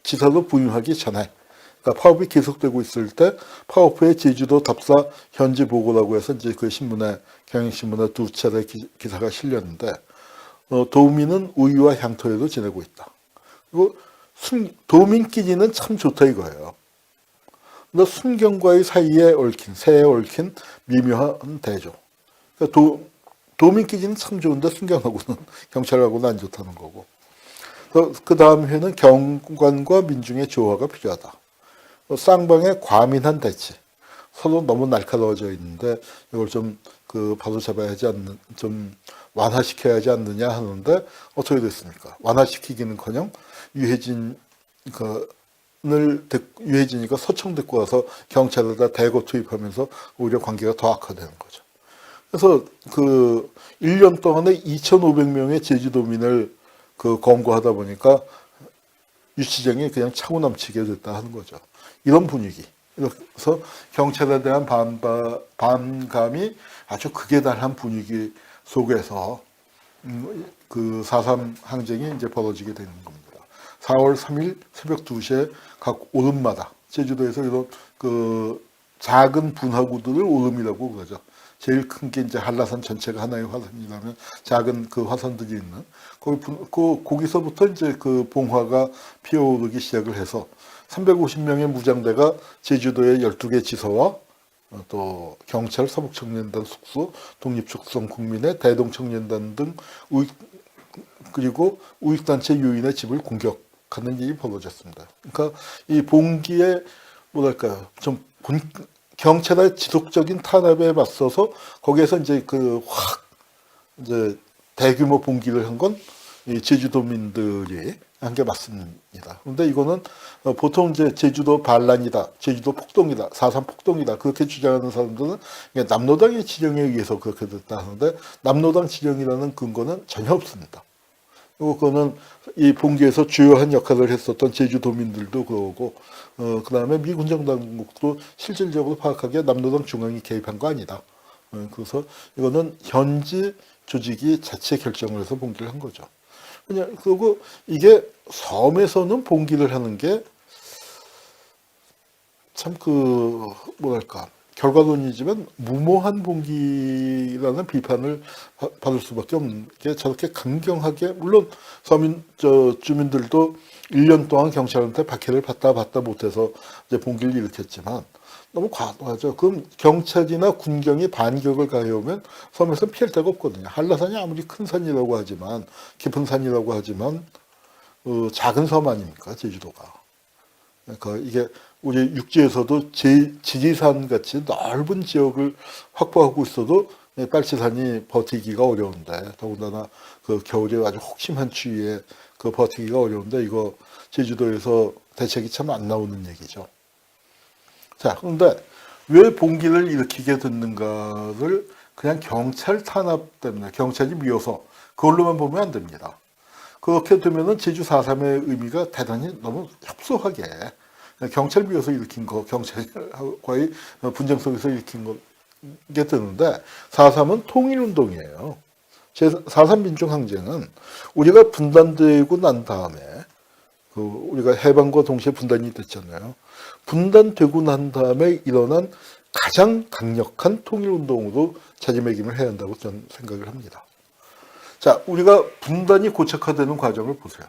지사로 부임하기 전에, 그러니까 파업이 계속되고 있을 때 파업후에 제주도 답사 현지 보고라고 해서 이제 그 신문에, 경향신문에 두 차례 기사가 실렸는데, 도민은 우유와 향토에도 지내고 있다. 그리고 도민끼리는 참 좋다 이거예요. 근데 순경과의 사이에 얽힌, 새에 얽힌 미묘한 대조. 그러니까 도민끼리는 참 좋은데 순경하고는, 경찰하고는 안 좋다는 거고. 그 다음 회는 경관과 민중의 조화가 필요하다. 쌍방의 과민한 대치. 서로 너무 날카로워져 있는데 이걸 좀 바로 잡아야 하지 않는, 좀 완화시켜야 하지 않느냐 하는데 어떻게 됐습니까? 완화시키기는커녕 유해진이가 서청 데리고 와서 경찰에다 대거 투입하면서 오히려 관계가 더 악화되는 거죠. 그래서 1년 동안에 2,500명의 제주도민을 검거하다 보니까 유치장이 그냥 차고 넘치게 됐다 하는 거죠. 이런 분위기. 그래서 경찰에 대한 반감이 아주 극에 달한 분위기 속에서 4.3 항쟁이 이제 벌어지게 되는 겁니다. 4월 3일 새벽 2시에 각 오름마다, 제주도에서 이런 작은 분화구들을 오름이라고 그러죠. 제일 큰 게 이제 한라산 전체가 하나의 화산이라면 작은 화산들이 있는 거기서부터 이제 봉화가 피어오르기 시작을 해서 350명의 무장대가 제주도의 12개 지서와 또 경찰, 서북청년단 숙소, 독립축성 국민회, 대동청년단 등 그리고 우익단체 유인의 집을 공격하는 일이 벌어졌습니다. 그러니까 이 봉기의 뭐랄까요, 좀 경찰의 지속적인 탄압에 맞서서 거기에서 이제 이제 대규모 봉기를 한 건 제주도민들이 한 게 맞습니다. 그런데 이거는 보통 이제 제주도 반란이다, 제주도 폭동이다, 4.3 폭동이다 그렇게 주장하는 사람들은 남로당의 지령에 의해서 그렇게 됐다 하는데 남로당 지령이라는 근거는 전혀 없습니다. 그리고 그거는 이 봉기에서 주요한 역할을 했었던 제주도민들도 그러고 그 다음에 미 군정당국도 실질적으로 파악하기에 남로당 중앙이 개입한 거 아니다. 그래서 이거는 현지 조직이 자체 결정을 해서 봉기를 한 거죠. 그리고 이게 섬에서는 봉기를 하는 게 참 뭐랄까, 결과론이지만 무모한 봉기라는 비판을 받을 수밖에 없는 게, 저렇게 강경하게, 물론 주민들도 1년 동안 경찰한테 박해를 받다 못해서 이제 봉기를 일으켰지만 너무 과도하죠. 그럼 경찰이나 군경이 반격을 가해오면 섬에서는 피할 데가 없거든요. 한라산이 아무리 큰 산이라고 하지만, 깊은 산이라고 하지만 작은 섬 아닙니까, 제주도가. 그러니까 이게 우리 육지에서도 지리산 같이 넓은 지역을 확보하고 있어도 빨치산이 버티기가 어려운데, 더군다나 겨울에 아주 혹심한 추위에 버티기가 어려운데, 이거 제주도에서 대책이 참 안 나오는 얘기죠. 자, 그런데 왜 봉기를 일으키게 됐는가를 그냥 경찰 탄압 때문에, 경찰이 미워서 그걸로만 보면 안 됩니다. 그렇게 되면은 제주 4.3의 의미가 대단히 너무 협소하게, 경찰 미워서 일으킨 거, 경찰과의 분쟁 속에서 일으킨 게 되는데, 4.3은 통일운동이에요. 4.3 민중항쟁은 우리가 분단되고 난 다음에, 우리가 해방과 동시에 분단이 됐잖아요. 분단되고 난 다음에 일어난 가장 강력한 통일운동으로 자리매김을 해야 한다고 저는 생각을 합니다. 자, 우리가 분단이 고착화되는 과정을 보세요.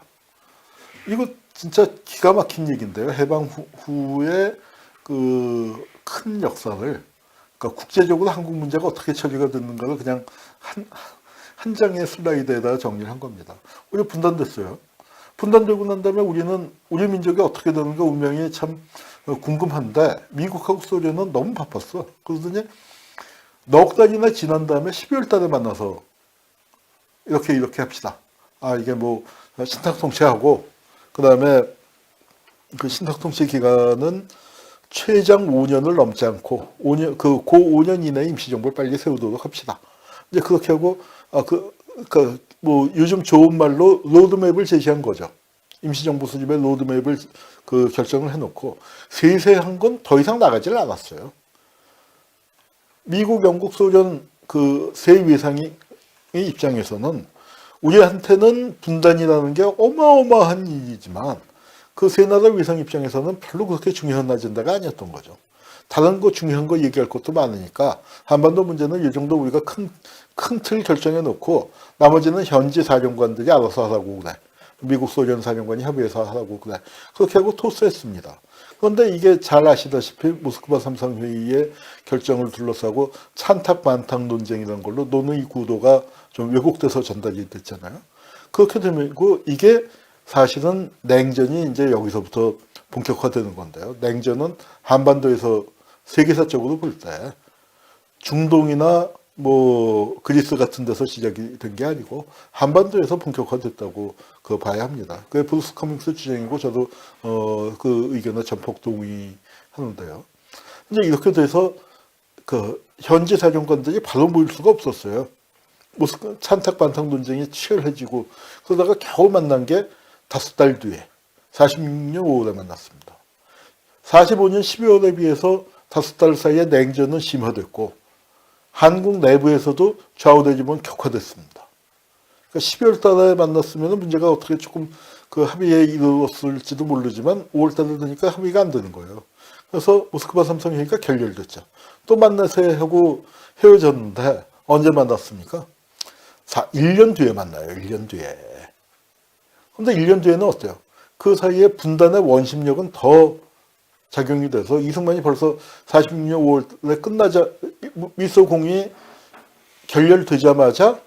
이거 진짜 기가 막힌 얘기인데요. 해방 후에 큰 역사를 그러니까 국제적으로 한국 문제가 어떻게 처리가 됐는가를 그냥 한 장의 슬라이드에다가 정리를 한 겁니다. 우리 분단됐어요. 분단되고 난 다음에 우리는 우리 민족이 어떻게 되는가 운명이 참 궁금한데 미국하고 소련은 너무 바빴어. 그러더니 넉 달이나 지난 다음에 12월 달에 만나서 이렇게 합시다. 아, 이게 뭐 신탁통치하고 그다음에 그 신탁통치 기간은 최장 5년을 넘지 않고 5년 그 5년 이내에 임시정부를 빨리 세우도록 합시다. 이제 그렇게 하고 뭐 요즘 좋은 말로 로드맵을 제시한 거죠. 임시정부 수립의 로드맵을 그 결정을 해놓고 세세한 건 더 이상 나가질 않았어요. 미국, 영국, 소련 그 세 위상의 입장에서는 우리한테는 분단이라는 게 어마어마한 일이지만 그 세 나라 위상 입장에서는 별로 그렇게 중요한 아젠다가 아니었던 거죠. 다른 거 중요한 거 얘기할 것도 많으니까 한반도 문제는 이 정도 우리가 큰 틀 결정해 놓고 나머지는 현지 사령관들이 알아서 하라고 그래. 미국, 소련 사령관이 협의해서 하라고 그래. 그렇게 하고 토스했습니다. 그런데 이게 잘 아시다시피 모스크바 3상 회의의 결정을 둘러싸고 찬탁 반탁 논쟁이라는 걸로 논의 구도가 좀 왜곡돼서 전달이 됐잖아요. 그렇게 되면 이게 사실은 냉전이 이제 여기서부터 본격화되는 건데요. 냉전은 한반도에서 세계사적으로 볼 때 중동이나 뭐 그리스 같은 데서 시작이 된 게 아니고 한반도에서 본격화됐다고 봐야 합니다. 그게 브루스 커밍스 주장이고 저도 그 의견에 전폭 동의하는데요. 이제 이렇게 돼서 그 현지 사령관들이 바로 모일 수가 없었어요. 찬탁 반탁 논쟁이 치열해지고 그러다가 겨우 만난 게 5달 뒤에 46년 5월에 만났습니다. 45년 12월에 비해서 5달 사이에 냉전은 심화됐고 한국 내부에서도 좌우대립은 격화됐습니다. 그러니까 12월 달에 만났으면 문제가 어떻게 조금 그 합의에 이르렀을지도 모르지만 5월 달에 되니까 합의가 안 되는 거예요. 그래서 모스크바 3상 회의가 결렬됐죠. 또 만나세요 하고 헤어졌는데 언제 만났습니까? 1년 뒤에 만나요. 1년 뒤에. 근데 1년 뒤에는 어때요? 그 사이에 분단의 원심력은 더 작용이 돼서 이승만이 벌써 46년 5월에 끝나자 미소공이 결렬되자마자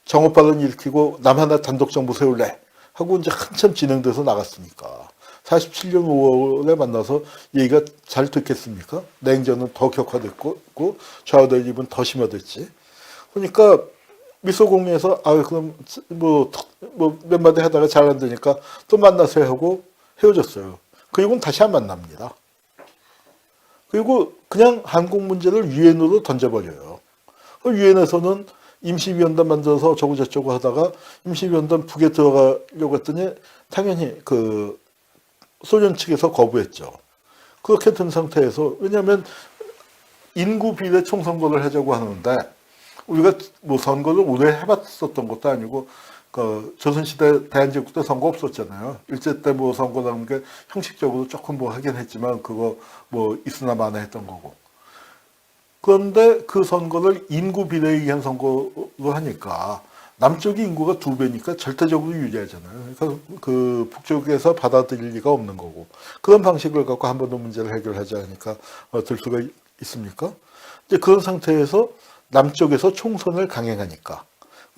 정오발언 일으키고 남 하나 단독 정부 세울래 하고 이제 한참 진행돼서 나갔으니까 47년 5월에 만나서 얘기가 잘 됐겠습니까? 냉전은 더 격화됐고 좌우대립은 더 심화됐지. 그러니까 미소공에서 그럼 뭐 몇 마디 하다가 잘 안 되니까 또 만나세요 하고 헤어졌어요. 그리고는 다시 안 만납니다. 그리고 그냥 한국 문제를 유엔으로 던져버려요. 유엔에서는 임시위원단 만들어서 저쩌고 하다가 임시위원단 북에 들어가려고 했더니 당연히 그 소련 측에서 거부했죠. 그렇게 된 상태에서 왜냐하면 인구 비례 총선거를 하자고 하는데 우리가 뭐 선거를 오래 해봤었던 것도 아니고 그 조선시대 대한제국 때 선거 없었잖아요. 일제 때 뭐 선거 나온 게 형식적으로 조금 뭐 하긴 했지만 그거 뭐 있으나 마나 했던 거고. 그런데 그 선거를 인구 비례에 의한 선거로 하니까 남쪽이 인구가 2배니까 절대적으로 유리하잖아요. 그러니까 그 북쪽에서 받아들일 리가 없는 거고. 그런 방식을 갖고 한 번도 문제를 해결하지 않으니까 될 수가 있습니까? 이제 그런 상태에서 남쪽에서 총선을 강행하니까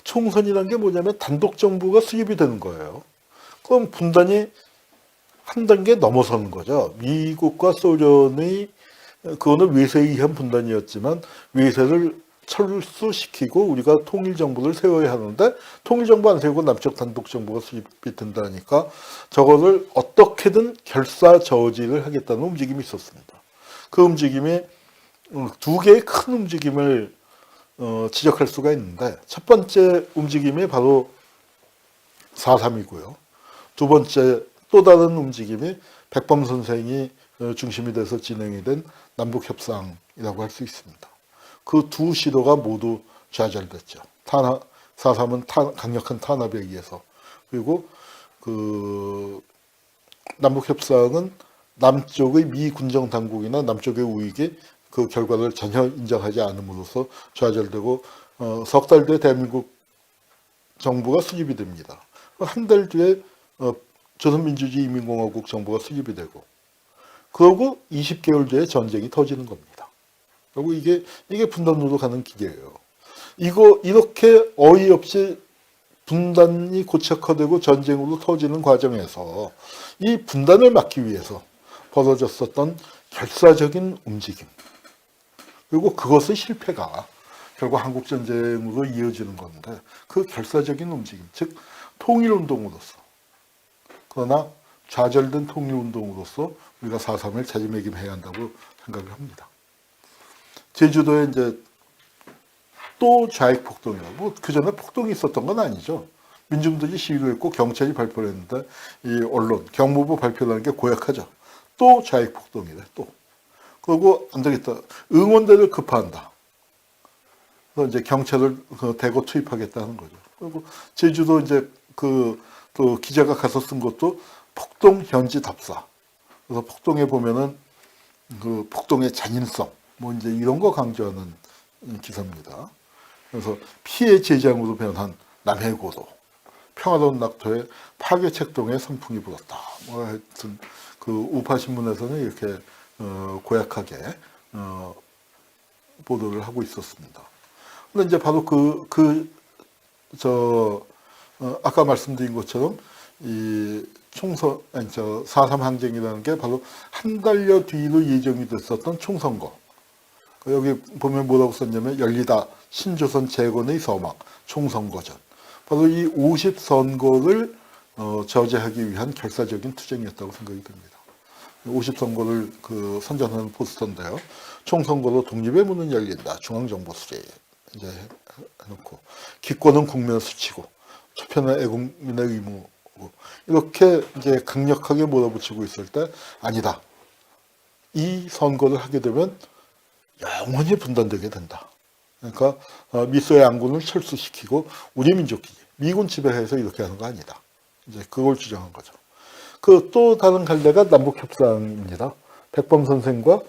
총선이란 게 뭐냐면 단독 정부가 수립이 되는 거예요. 그럼 분단이 한 단계 넘어서는 거죠. 미국과 소련의 그거는 외세에 의한 분단이었지만 외세를 철수시키고 우리가 통일정부를 세워야 하는데 통일정부 안 세우고 남쪽 단독정부가 수립이 된다니까 저거를 어떻게든 결사저지를 하겠다는 움직임이 있었습니다. 그 움직임이 두 개의 큰 움직임을 지적할 수가 있는데 첫 번째 움직임이 바로 4.3이고요. 두 번째 또 다른 움직임이 백범 선생이 중심이 돼서 진행이 된 남북협상이라고 할 수 있습니다. 그 두 시도가 모두 좌절됐죠. 4.3은 강력한 탄압에 의해서. 그리고 그 남북협상은 남쪽의 미 군정 당국이나 남쪽의 우익이 그 결과를 전혀 인정하지 않음으로써 좌절되고 석 달 뒤에 대한민국 정부가 수립이 됩니다. 한 달 뒤에 조선민주주의 인민공화국 정부가 수립이 되고 그러고 20개월 뒤에 전쟁이 터지는 겁니다. 그리고 이게 분단으로 가는 길이에요. 이거 이렇게 어이없이 분단이 고착화되고 전쟁으로 터지는 과정에서 이 분단을 막기 위해서 벌어졌었던 결사적인 움직임, 그리고 그것의 실패가 결국 한국전쟁으로 이어지는 건데, 그 결사적인 움직임, 즉 통일운동으로서, 그러나 좌절된 통일운동으로서 우리가 4.3을 자리매김해야 한다고 생각을 합니다. 제주도에 이제 또 좌익 폭동이라고, 뭐 그전에 폭동이 있었던 건 아니죠. 민중들이 시위를 했고 경찰이 발표를 했는데 이 언론, 경무부 발표라는 게 고약하죠. 또 좌익 폭동이래, 또. 그리고 안 되겠다. 응원대를 급파한다. 그래서 이제 경찰을 대거 투입하겠다는 거죠. 그리고 제주도 이제 또 기자가 가서 쓴 것도 폭동 현지 답사. 그래서 폭동에 보면은 그 폭동의 잔인성, 뭐 이제 이런 거 강조하는 기사입니다. 그래서 피해 제장으로 변한 남해고도, 평화로운 낙토에 파괴책동의 선풍이 불었다. 뭐 하여튼 그 우파 신문에서는 이렇게 고약하게 보도를 하고 있었습니다. 근데 이제 바로 아까 말씀드린 것처럼 이 4.3 항쟁이라는 게 바로 한 달여 뒤로 예정이 됐었던 총선거. 여기 보면 뭐라고 썼냐면 열리다 신조선 재건의 서막 총선거전. 바로 이 50선거를 저지하기 위한 결사적인 투쟁이었다고 생각이 됩니다. 50선거를 선전하는 포스터인데요. 총선거로 독립의 문은 열린다. 중앙정보 수재 이제 해놓고, 기권은 국민을 스치고 투표는 애국민의 의무고, 이렇게 이제 강력하게 몰아붙이고 있을 때, 아니다. 이 선거를 하게 되면 영원히 분단되게 된다. 그러니까 미소의 양군을 철수시키고 우리 민족끼리 미군 지배해서 이렇게 하는 거 아니다. 이제 그걸 주장한 거죠. 그 또 다른 갈래가 남북협상입니다. 백범 선생과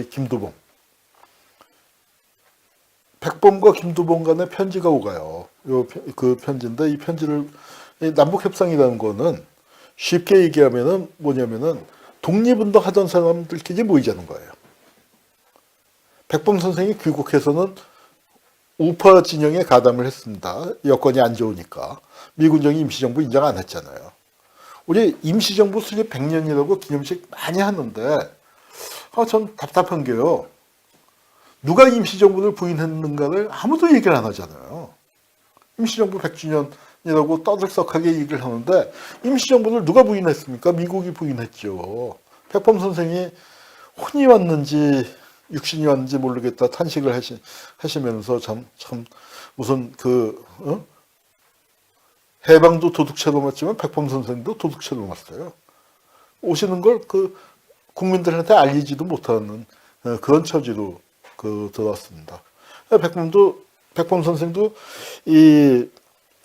김두봉. 백범과 김두봉 간에 편지가 오가요. 그 편지인데, 이 편지를, 남북협상이라는 거는 쉽게 얘기하면은 뭐냐면은 독립운동 하던 사람들끼리 모이자는 거예요. 백범 선생이 귀국해서는 우파 진영에 가담을 했습니다. 여건이 안 좋으니까. 미군정이 임시정부 인정 안 했잖아요. 우리 임시정부 수립 100년이라고 기념식 많이 하는데, 전 답답한 게요. 누가 임시정부를 부인했는가를 아무도 얘기를 안 하잖아요. 임시정부 100주년이라고 떠들썩하게 얘기를 하는데, 임시정부를 누가 부인했습니까? 미국이 부인했죠. 백범 선생이 혼이 왔는지 육신이 왔는지 모르겠다 탄식을 하시면서 참 무슨 해방도 도둑채로 맞지만 백범 선생도 도둑채로 맞어요. 오시는 걸 국민들한테 알리지도 못하는 그런 처지로 들어왔습니다. 백범 선생도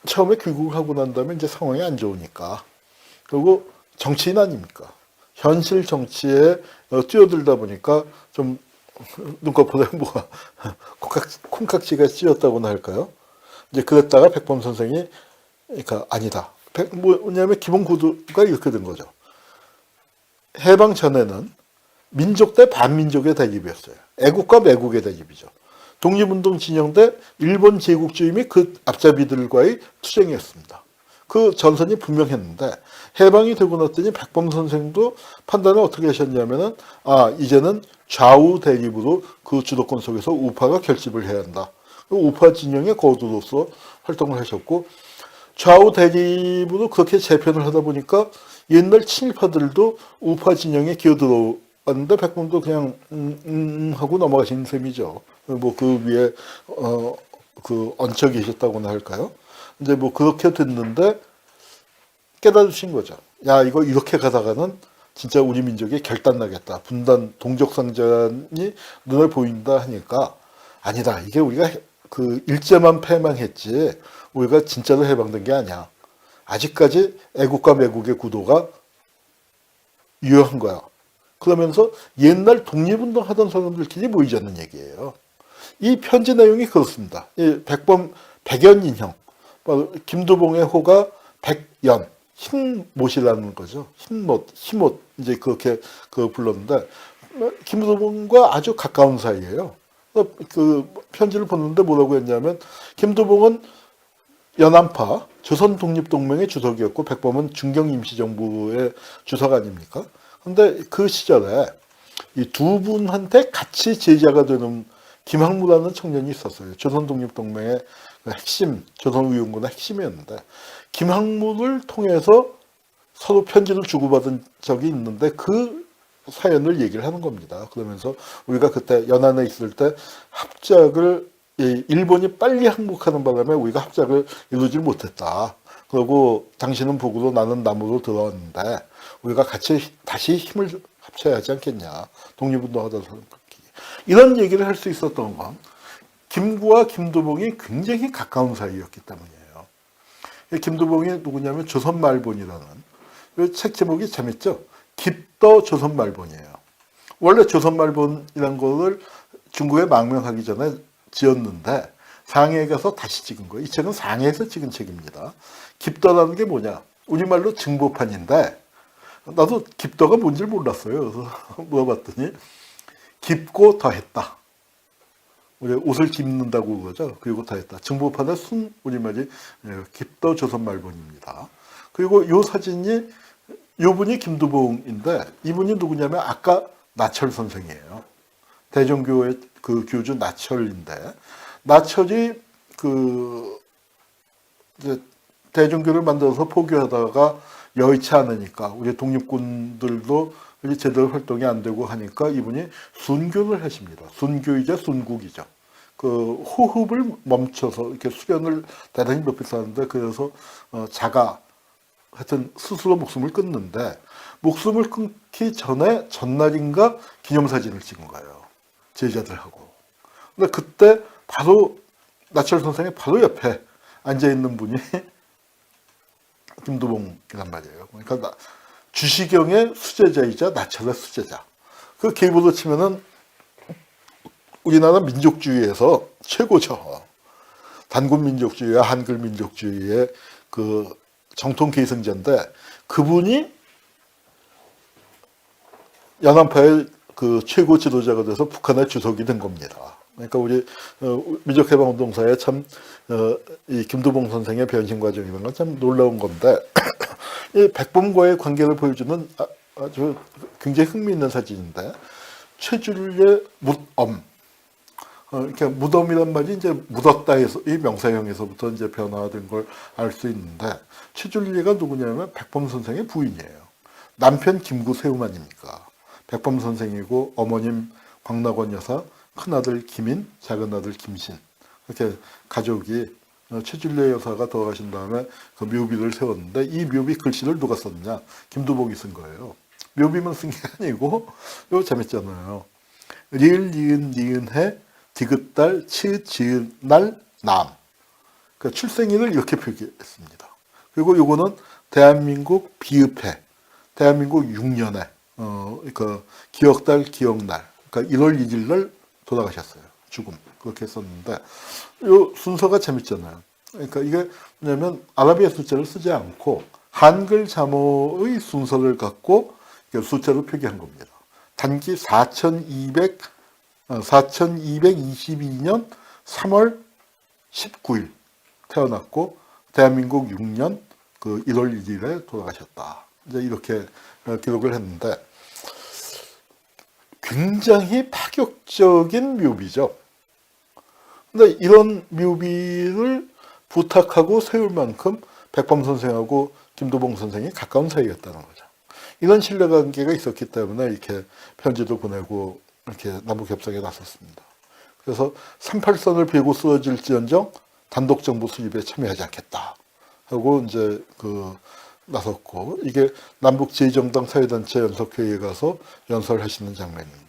처음에 귀국을 하고 난 다음에 이제 상황이 안 좋으니까, 그리고 정치인 아닙니까? 현실 정치에 뛰어들다 보니까 좀 눈꺼풀에 뭐가 콩깍지가 씌었다고나 할까요? 이제 그랬다가 백범 선생이, 그러니까 아니다. 뭐냐면 기본 구도가 이렇게 된 거죠. 해방 전에는 민족 대 반민족의 대립이었어요. 애국과 매국의 대립이죠. 독립운동 진영 대 일본 제국주의 및 그 앞잡이들과의 투쟁이었습니다. 그 전선이 분명했는데, 해방이 되고 났더니 백범 선생도 판단을 어떻게 하셨냐면은, 이제는 좌우 대립으로 그 주도권 속에서 우파가 결집을 해야 한다. 우파 진영의 거두로서 활동을 하셨고, 좌우 대립으로 그렇게 재편을 하다 보니까 옛날 친일파들도 우파 진영에 기어들어왔는데, 백범도 그냥 하고 넘어가신 셈이죠. 뭐 그 위에 얹혀 계셨다고나 할까요? 이제 뭐 그렇게 됐는데 깨달으신 거죠. 야, 이거 이렇게 가다가는 진짜 우리 민족이 결단나겠다. 분단, 동족상전이 눈에 보인다 하니까, 아니다. 이게 우리가 일제만 패망했지 우리가 진짜로 해방된 게 아니야. 아직까지 애국과 매국의 구도가 유효한 거야. 그러면서 옛날 독립운동 하던 사람들끼리 모이자는 얘기예요. 이 편지 내용이 그렇습니다. 백연인형, 김두봉의 호가 백연, 흰못이라는 거죠. 흰못, 이제 그렇게 불렀는데, 김두봉과 아주 가까운 사이예요. 그래서 그 편지를 보는데 뭐라고 했냐면 김두봉은 연안파 조선독립동맹의 주석이었고 백범은 중경임시정부의 주석 아닙니까? 근데 그 시절에 이 두 분한테 같이 제자가 되는 김학무라는 청년이 있었어요. 조선독립동맹의 핵심, 조선의용군의 핵심이었는데 김학무를 통해서 서로 편지를 주고받은 적이 있는데 그 사연을 얘기를 하는 겁니다. 그러면서 우리가 그때 연안에 있을 때 합작을 일본이 빨리 항복하는 바람에 우리가 합작을 이루지 못했다. 그리고 당신은 북으로 나는 남으로 들어왔는데 우리가 같이 다시 힘을 합쳐야 하지 않겠냐. 독립운동하던 사람 이런 얘기를 할 수 있었던 건 김구와 김두봉이 굉장히 가까운 사이였기 때문이에요. 김두봉이 누구냐면 조선말본이라는 이 책 제목이 재밌죠. 깊더 조선말본이에요. 원래 조선말본이라는 거를 중국에 망명하기 전에 지었는데 상해에 가서 다시 찍은 거예요. 이 책은 상해에서 찍은 책입니다. 깊더라는 게 뭐냐? 우리말로 증보판인데 나도 깊더가 뭔지 몰랐어요. 그래서 물어봤더니 깊고 더했다. 우리 옷을 깁는다고 그러죠. 그리고 더했다. 증보판의 순 우리말이 깊더 조선말본입니다. 그리고 이 사진이 이분이 김두봉인데 이분이 누구냐면 아까 나철 선생이에요. 대종교의 그 교주 나철인데 나철이 그 이제 대종교를 만들어서 포교하다가 여의치 않으니까 우리 독립군들도 제대로 활동이 안 되고 하니까 이분이 순교를 하십니다. 순교이자 순국이죠. 그 호흡을 멈춰서 이렇게 수련을 대단히 높이 쌓는데 그래서 하여튼 스스로 목숨을 끊는데 목숨을 끊기 전에 전날인가 기념사진을 찍은 거예요. 제자들하고. 근데 그때 바로 나철 선생의 바로 옆에 앉아있는 분이 김두봉이란 말이에요. 그러니까 주시경의 수제자이자 나철의 수제자. 그 계보로 치면은 우리나라 민족주의에서 최고죠. 단군 민족주의와 한글 민족주의의 그 정통 계승자인데 그분이 연안파의 그 최고 지도자가 돼서 북한의 주석이 된 겁니다. 그러니까 우리 민족해방운동사에 참 이 김두봉 선생의 변신 과정이라는 건 참 놀라운 건데 이 백범과의 관계를 보여주는 아주 굉장히 흥미있는 사진인데 최준리의 묻엄 이렇게 무덤이란 말이 이제 묻었다에서 이 명사형에서부터 이제 변화된 걸 알 수 있는데 최준리가 누구냐면 백범 선생의 부인이에요. 남편 김구 세움 아닙니까? 백범 선생이고 어머님 광락원 여사, 큰아들 김인, 작은아들 김신 이렇게 가족이 최준리 여사가 돌아가신 다음에 그 묘비를 세웠는데 이 묘비 글씨를 누가 썼느냐? 김두봉이 쓴 거예요. 묘비만 쓴 게 아니고 이거 재밌잖아요. 리을 니은 니은해 디귿달 치읓 지읒 날 남. 그 출생일을 이렇게 표기했습니다. 그리고 요거는 대한민국 비읍해 대한민국 6년에 그 기억달 기억날 그러니까 1월 1일 날 돌아가셨어요. 죽음 그렇게 했었는데 요 순서가 재밌잖아요. 그러니까 이게 뭐냐면 아라비아 숫자를 쓰지 않고 한글 자모의 순서를 갖고 숫자로 표기한 겁니다. 단기 4222년 3월 19일 태어났고 대한민국 6년 그 1월 1일에 돌아가셨다. 이제 이렇게 기록을 했는데 굉장히 파격적인 묘비죠. 근데 이런 묘비를 부탁하고 세울 만큼 백범 선생하고 김두봉 선생이 가까운 사이였다는 거죠. 이런 신뢰관계가 있었기 때문에 이렇게 편지도 보내고 이렇게 남북협상에 나섰습니다. 그래서 38선을 베고 쓰러질지언정 단독 정부 수립에 참여하지 않겠다 하고 이제 나섰고 이게 남북 제2정당 사회단체 연석회의에 가서 연설하시는 장면입니다.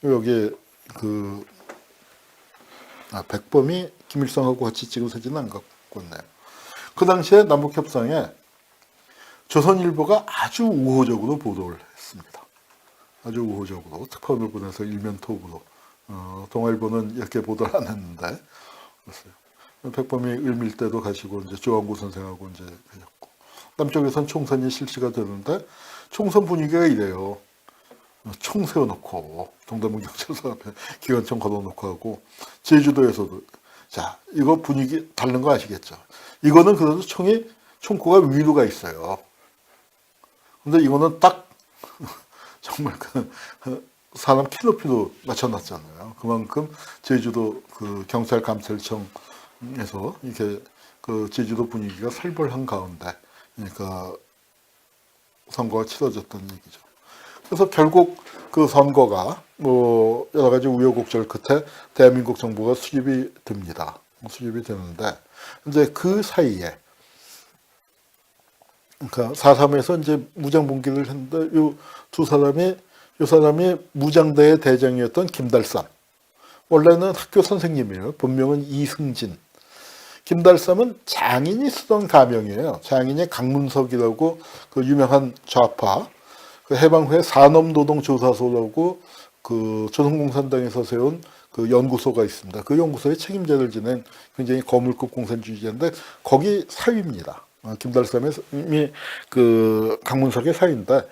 여기 백범이 김일성하고 같이 찍은 사진은 안 갖고 왔네요. 그 당시에 남북협상에 조선일보가 아주 우호적으로 보도를 했습니다. 아주 우호적으로 특파원을 보내서 일면 톡으로 동아일보는 이렇게 보도를 안 했는데 그랬어요. 백범이 을밀대도 가시고 이제 조항구 선생하고 이제 하셨고 남쪽에선 총선이 실시가 되는데 총선 분위기가 이래요. 총 세워놓고 동대문 경찰서 앞에 기관총 걸어놓고 하고 제주도에서도 자 이거 분위기 다른 거 아시겠죠? 이거는 그래도 총구가 위로가 있어요. 근데 이거는 딱 정말 그 사람 키 높이도 맞춰놨잖아요. 그만큼 제주도 그 경찰 감찰청에서 이렇게 그 제주도 분위기가 살벌한 가운데 그러니까 선거가 치러졌던 얘기죠. 그래서 결국 그 선거가 뭐 여러 가지 우여곡절 끝에 대한민국 정부가 수립이 됩니다. 수립이 되는데 이제 그 사이에 그러니까 4.3에서 이제 무장 봉기를 했는데 요 사람이 무장대의 대장이었던 김달삼. 원래는 학교 선생님이에요. 본명은 이승진. 김달삼은 장인이 쓰던 가명이에요. 장인이 강문석이라고 그 유명한 좌파, 그 해방 후에 산업노동조사소라고 그 조선공산당에서 세운 그 연구소가 있습니다. 그 연구소의 책임자를 지낸 굉장히 거물급 공산주의자인데 거기 사위입니다. 김달삼이 그 강문석의 사위인데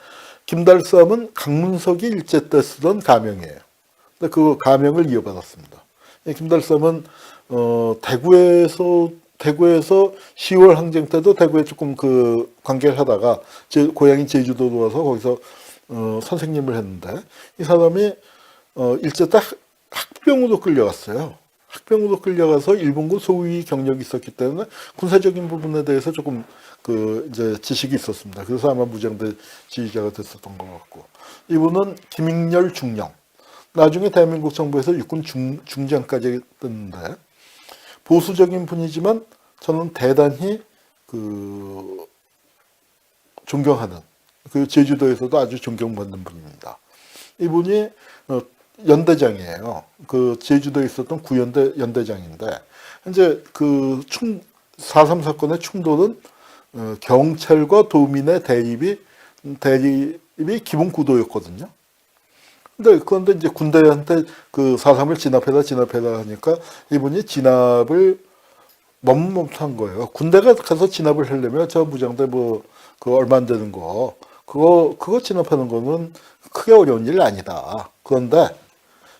김달삼은 강문석이 일제 때 쓰던 가명이에요. 근데 그 가명을 이어받았습니다. 김달삼은 대구에서 10월 항쟁 때도 대구에 조금 그 관계를 하다가 제 고향인 제주도로 와서 거기서 선생님을 했는데 이 사람이 일제 때 학병으로 끌려갔어요. 학병으로 끌려가서 일본군 소위 경력이 있었기 때문에 군사적인 부분에 대해서 조금 그 이제 지식이 있었습니다. 그래서 아마 무장대 지휘자가 됐었던 것 같고 이분은 김익렬 중령. 나중에 대한민국 정부에서 육군 중장까지 떴는데 보수적인 분이지만 저는 대단히 그 존경하는 그 제주도에서도 아주 존경받는 분입니다. 이분이 연대장이에요. 그 제주도에 있었던 구연대 연대장인데 이제 그 4.3 사건의 충돌은 경찰과 도민의 대립이 기본 구도였거든요. 그런데 이제 군대한테 그 4.3을 진압해라 하니까 이분이 진압을 못한 거예요. 군대가 가서 진압을 하려면 저 무장대 그 얼마 안 되는 그거 진압하는 거는 크게 어려운 일 아니다. 그런데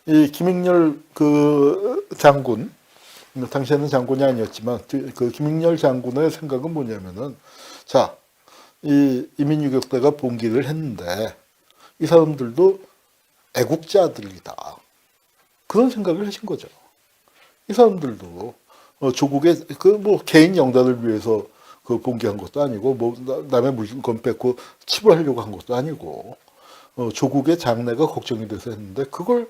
이 김익렬 그 장군, 당시에는 장군이 아니었지만 그 김익렬 장군의 생각은 뭐냐면은 자, 이 이민유격대가 봉기를 했는데 이 사람들도 애국자들이다. 그런 생각을 하신 거죠. 이 사람들도 조국의 그 개인 영달을 위해서 그 봉기한 것도 아니고 남의 물건 뺏고 치부하려고 한 것도 아니고 조국의 장래가 걱정이 돼서 했는데 그걸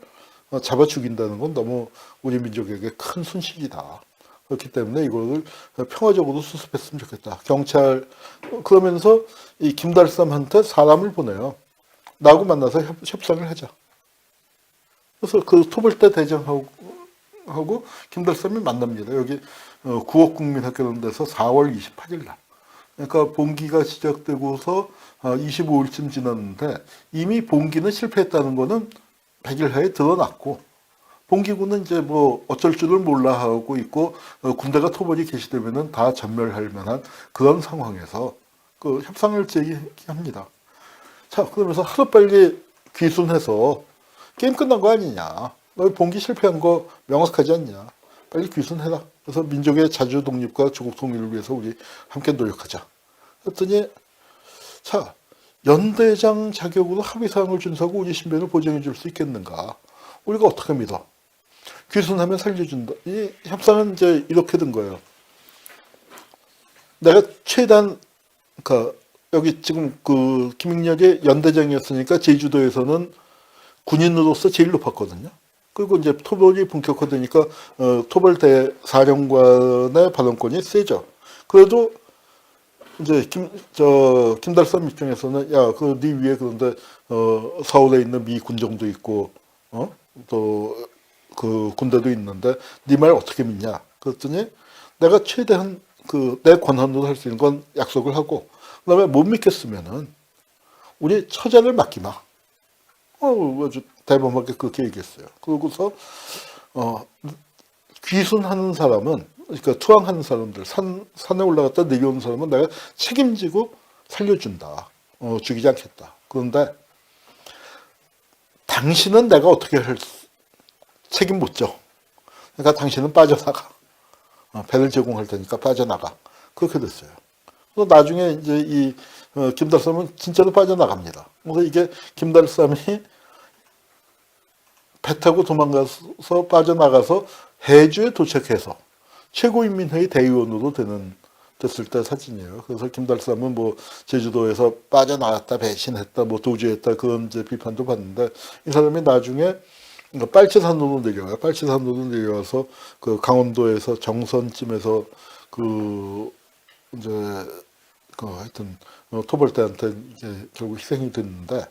잡아 죽인다는 건 너무 우리 민족에게 큰 손실이다. 그렇기 때문에 이거를 평화적으로 수습했으면 좋겠다. 경찰 그러면서 이 김달삼한테 사람을 보내요. 나하고 만나서 협상을 하자. 그래서 그 토벌대 대장하고 김달삼이 만납니다. 여기 구옥국민학교라는 데서 4월 28일 날. 그러니까 봉기가 시작되고서 25일쯤 지났는데 이미 봉기는 실패했다는 거는 100일 하에 드러났고 봉기군은 이제 어쩔 줄을 몰라 하고 있고 군대가 토벌이 개시되면은 다 전멸할 만한 그런 상황에서 그 협상을 제기합니다. 자, 그러면서 하루빨리 귀순해서 게임 끝난 거 아니냐. 너 봉기 실패한 거 명확하지 않냐. 빨리 귀순해라. 그래서 민족의 자주 독립과 조국 통일을 위해서 우리 함께 노력하자. 그랬더니 자, 연대장 자격으로 합의사항을 준수하고 우리 신변을 보장해 줄 수 있겠는가. 우리가 어떻게 믿어. 귀순하면 살려준다. 이 협상은 이제 이렇게 된 거예요. 내가 최대한 여기 지금 그 김익렬이 연대장이었으니까 제주도에서는 군인으로서 제일 높았거든요. 그리고 이제 토벌이 본격화되니까 토벌대 사령관의 발언권이 세죠. 그래도 이제 김달삼 입장에서는 네 위에 그런데 서울에 있는 미 군정도 있고 또 그 군대도 있는데 네 말 어떻게 믿냐? 그랬더니 내가 최대한 내 권한으로 할 수 있는 건 약속을 하고 그다음에 못 믿겠으면은 우리 처자를 맡기마. 아주 대범하게 그렇게 얘기했어요. 그러고서 귀순하는 사람은 그러니까 투항하는 사람들 산에 올라갔다 내려오는 사람은 내가 책임지고 살려준다. 죽이지 않겠다. 그런데 당신은 내가 어떻게 할 책임 못 져. 그러니까 당신은 빠져나가. 배를 제공할 테니까 빠져나가. 그렇게 됐어요. 그래서 나중에 이제 이 김달삼은 진짜로 빠져나갑니다. 그래서 이게 김달삼이 배 타고 도망가서 빠져나가서 해주에 도착해서 최고인민회의 대의원으로 됐을 때 사진이에요. 그래서 김달삼은 뭐 제주도에서 빠져나갔다, 배신했다, 뭐 도주했다 그런 이제 비판도 받는데 이 사람이 나중에 빨치산으로 내려와요. 빨치산으로 내려와서 그 강원도에서 정선쯤에서 그 이제 그 하여튼 토벌대한테 이제 결국 희생이 됐는데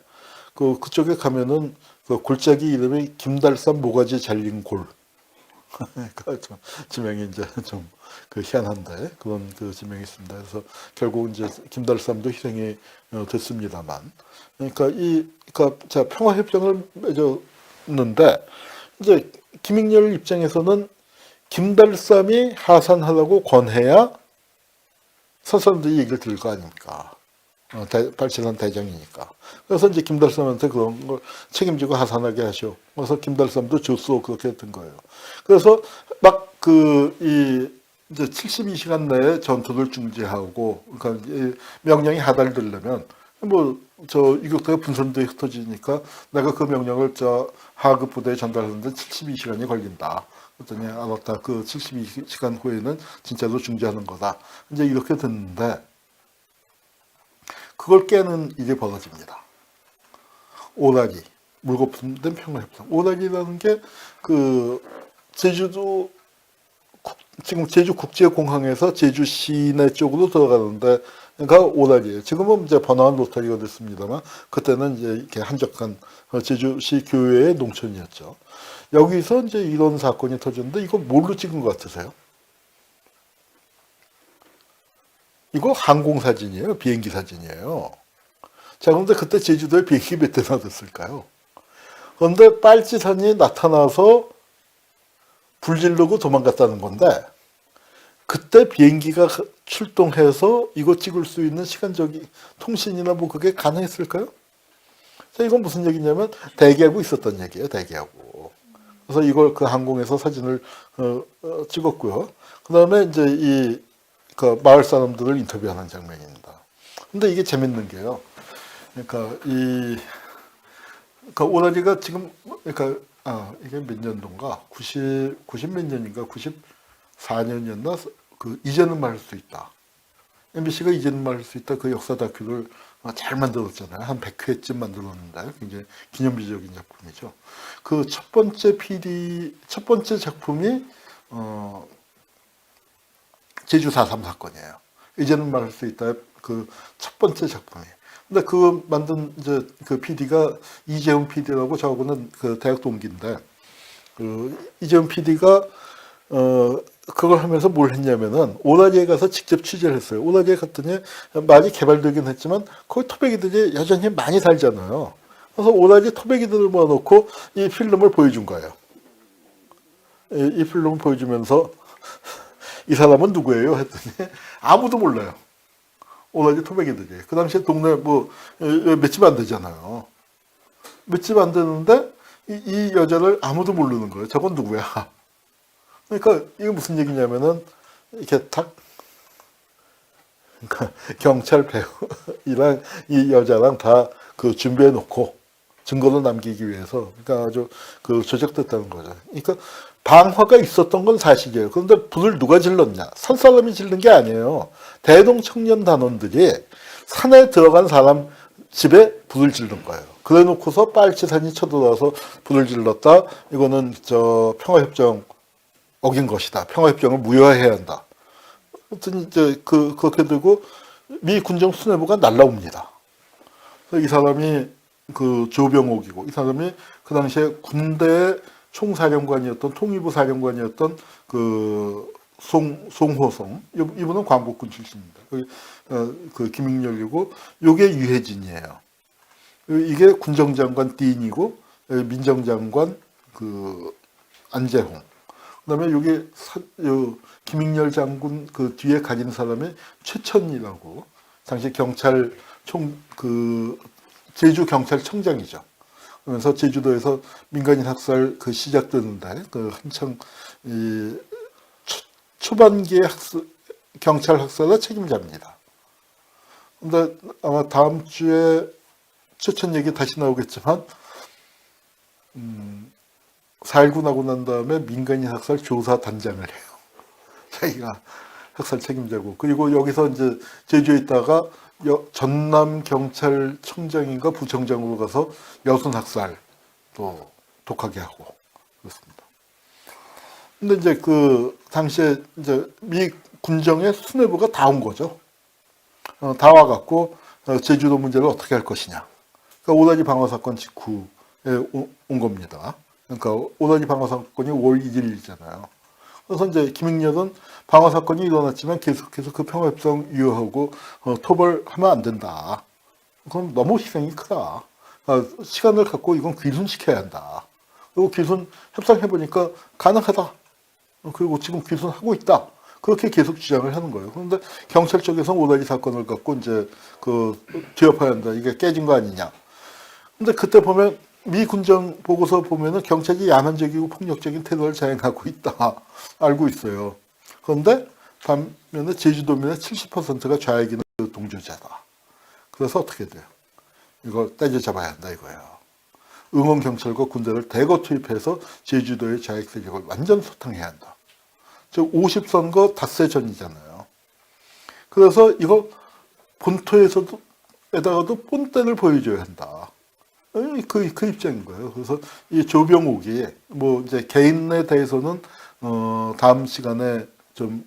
그쪽에 가면은 그 골짜기 이름이 김달삼 모가지 잘린 골. 그러니까 좀 지명이 이제 좀 그 희한한데 그런 그 지명이 있습니다. 그래서 결국 이제 김달삼도 희생이 됐습니다만, 그러니까 그러니까 자 평화협정을 맺었는데 이제 김익렬 입장에서는 김달삼이 하산하라고 권해야 선사람들이 얘기를 들을 거 아닙니까? 발치산 대장이니까. 그래서 이제 김달삼한테 그런 걸 책임지고 하산하게 하셔. 그래서 김달삼도 줬어. 그렇게 했던 거예요. 그래서 막 이제 72시간 내에 전투를 중지하고, 그러니까 명령이 하달되려면, 유격대가 분선대에 흩어지니까 내가 그 명령을 하급 부대에 전달하는데 72시간이 걸린다. 그랬더니 알았다. 그 72시간 후에는 진짜로 중지하는 거다. 이제 이렇게 됐는데, 그걸 깨는 일이 벌어집니다. 오라기, 물거품된 평화협정. 오라기라는 게 지금 제주국제공항에서 제주 시내 쪽으로 들어가는데, 그러니까 오라기예요. 지금은 이제 번화한 로터리가 됐습니다만, 그때는 이제 이렇게 한적한 제주시 교외의 농촌이었죠. 여기서 이제 이런 사건이 터졌는데, 이거 뭘로 찍은 것 같으세요? 이거 항공사진이에요. 비행기 사진이에요. 자, 그런데 그때 제주도에 비행기 몇 대나 됐을까요? 그런데 빨치산이 나타나서 불지르고 도망갔다는 건데, 그때 비행기가 출동해서 이거 찍을 수 있는 시간적인 통신이나 뭐 그게 가능했을까요? 자, 이건 무슨 얘기냐면 대기하고 있었던 얘기예요. 대기하고. 그래서 이걸 그 항공에서 사진을 찍었고요. 그 다음에 이제 그 마을 사람들을 인터뷰하는 장면입니다. 근데 이게 재밌는 게요. 그러니까 그러니까 오라지가 지금 그러니까 이게 몇 년도인가? 90 몇 년인가? 94년이었나? 그 이제는 말할 수 있다. MBC가 이제는 말할 수 있다. 그 역사 다큐를 잘 만들었잖아요. 한 100회쯤 만들었는데 굉장히 기념비적인 작품이죠. 그 첫 번째 작품이 제주 4.3 사건이에요. 이제는 말할 수 있다. 그 첫 번째 작품이에요. 근데 그 만든 이제 그 PD가 이재훈 PD라고 저하고는 그 대학 동기인데, 그 이재훈 PD가 그걸 하면서 뭘 했냐면은 오라지에 가서 직접 취재를 했어요. 오라지에 갔더니 많이 개발되긴 했지만 거기 토백이들이 여전히 많이 살잖아요. 그래서 오라지 토백이들을 모아놓고 이 필름을 보여준 거예요. 이 필름을 보여주면서 이 사람은 누구예요? 했더니 아무도 몰라요. 오라지 토백이들이. 그 당시에 동네 몇 집 안 되잖아요. 몇 집 안 되는데 이 여자를 아무도 모르는 거예요. 저건 누구야? 그러니까 이게 무슨 얘기냐면은 이렇게 딱 그러니까 경찰 배우이랑 이 여자랑 다 그 준비해 놓고 증거를 남기기 위해서 그러니까 아주 그 조작됐다는 거죠. 그러니까 방화가 있었던 건 사실이에요. 그런데 불을 누가 질렀냐? 산 사람이 질른 게 아니에요. 대동 청년 단원들이 산에 들어간 사람 집에 불을 질른 거예요. 그래 놓고서 빨치산이 쳐들어와서 불을 질렀다. 이거는 평화협정 어긴 것이다. 평화협정을 무효화해야 한다. 하여튼 이제 그렇게 되고 미 군정 수뇌부가 날라옵니다. 그래서 이 사람이 그 조병옥이고 이 사람이 그 당시에 군대 총사령관이었던 통일부 사령관이었던 그 송호성 이분은 광복군 출신입니다. 그 김익렬이고 요게 유해진이에요. 이게 군정장관 딘이고 민정장관 그 안재홍. 그다음에 요게 김익렬 장군 그 뒤에 가진 사람이 최천이라고 당시 제주 경찰청장이죠. 그러면서 제주도에서 민간인 학살 그 시작되는데 그 한창 이 초반기의 경찰 학살의 책임자입니다. 근데 아마 다음 주에 추천 얘기 다시 나오겠지만 4.19 나고 난 다음에 민간인 학살 조사 단장을 해요. 자기가 학살 책임자고. 그리고 여기서 이제 제주에 있다가 전남 경찰청장인가 부청장으로 가서 여순 학살 또 독하게 하고 그렇습니다. 근데 이제 그 당시에 이제 미 군정의 수뇌부가 다 온 거죠. 다 와갖고 제주도 문제를 어떻게 할 것이냐. 그러니까 오다지 방어 사건 직후에 온 겁니다. 그러니까 오다지 방어 사건이 5월 1일이잖아요. 그래서 이제 김익렬은 방어 사건이 일어났지만 계속해서 그 평화협상 유효하고 토벌하면 안 된다. 그럼 너무 희생이 크다. 시간을 갖고 이건 귀순시켜야 한다. 그리고 귀순 협상해보니까 가능하다. 그리고 지금 귀순하고 있다. 그렇게 계속 주장을 하는 거예요. 그런데 경찰 쪽에서는 오다지 사건을 갖고 이제 그 뒤엎어야 한다. 이게 깨진 거 아니냐. 근데 그때 보면 미 군정 보고서 보면은 경찰이 야만적이고 폭력적인 태도를 자행하고 있다. 알고 있어요. 그런데 반면에 제주도민의 70%가 좌익이나 동조자다. 그래서 어떻게 돼요? 이거 때려잡아야 한다 이거예요. 응원경찰과 군대를 대거 투입해서 제주도의 좌익 세력을 완전 소탕해야 한다. 즉 50선거 닷새 전이잖아요. 그래서 이거 본토에서도 에다가도 본때를 보여줘야 한다. 그 입장인 거예요. 그래서 이 조병옥이 뭐 이제 개인에 대해서는 다음 시간에 좀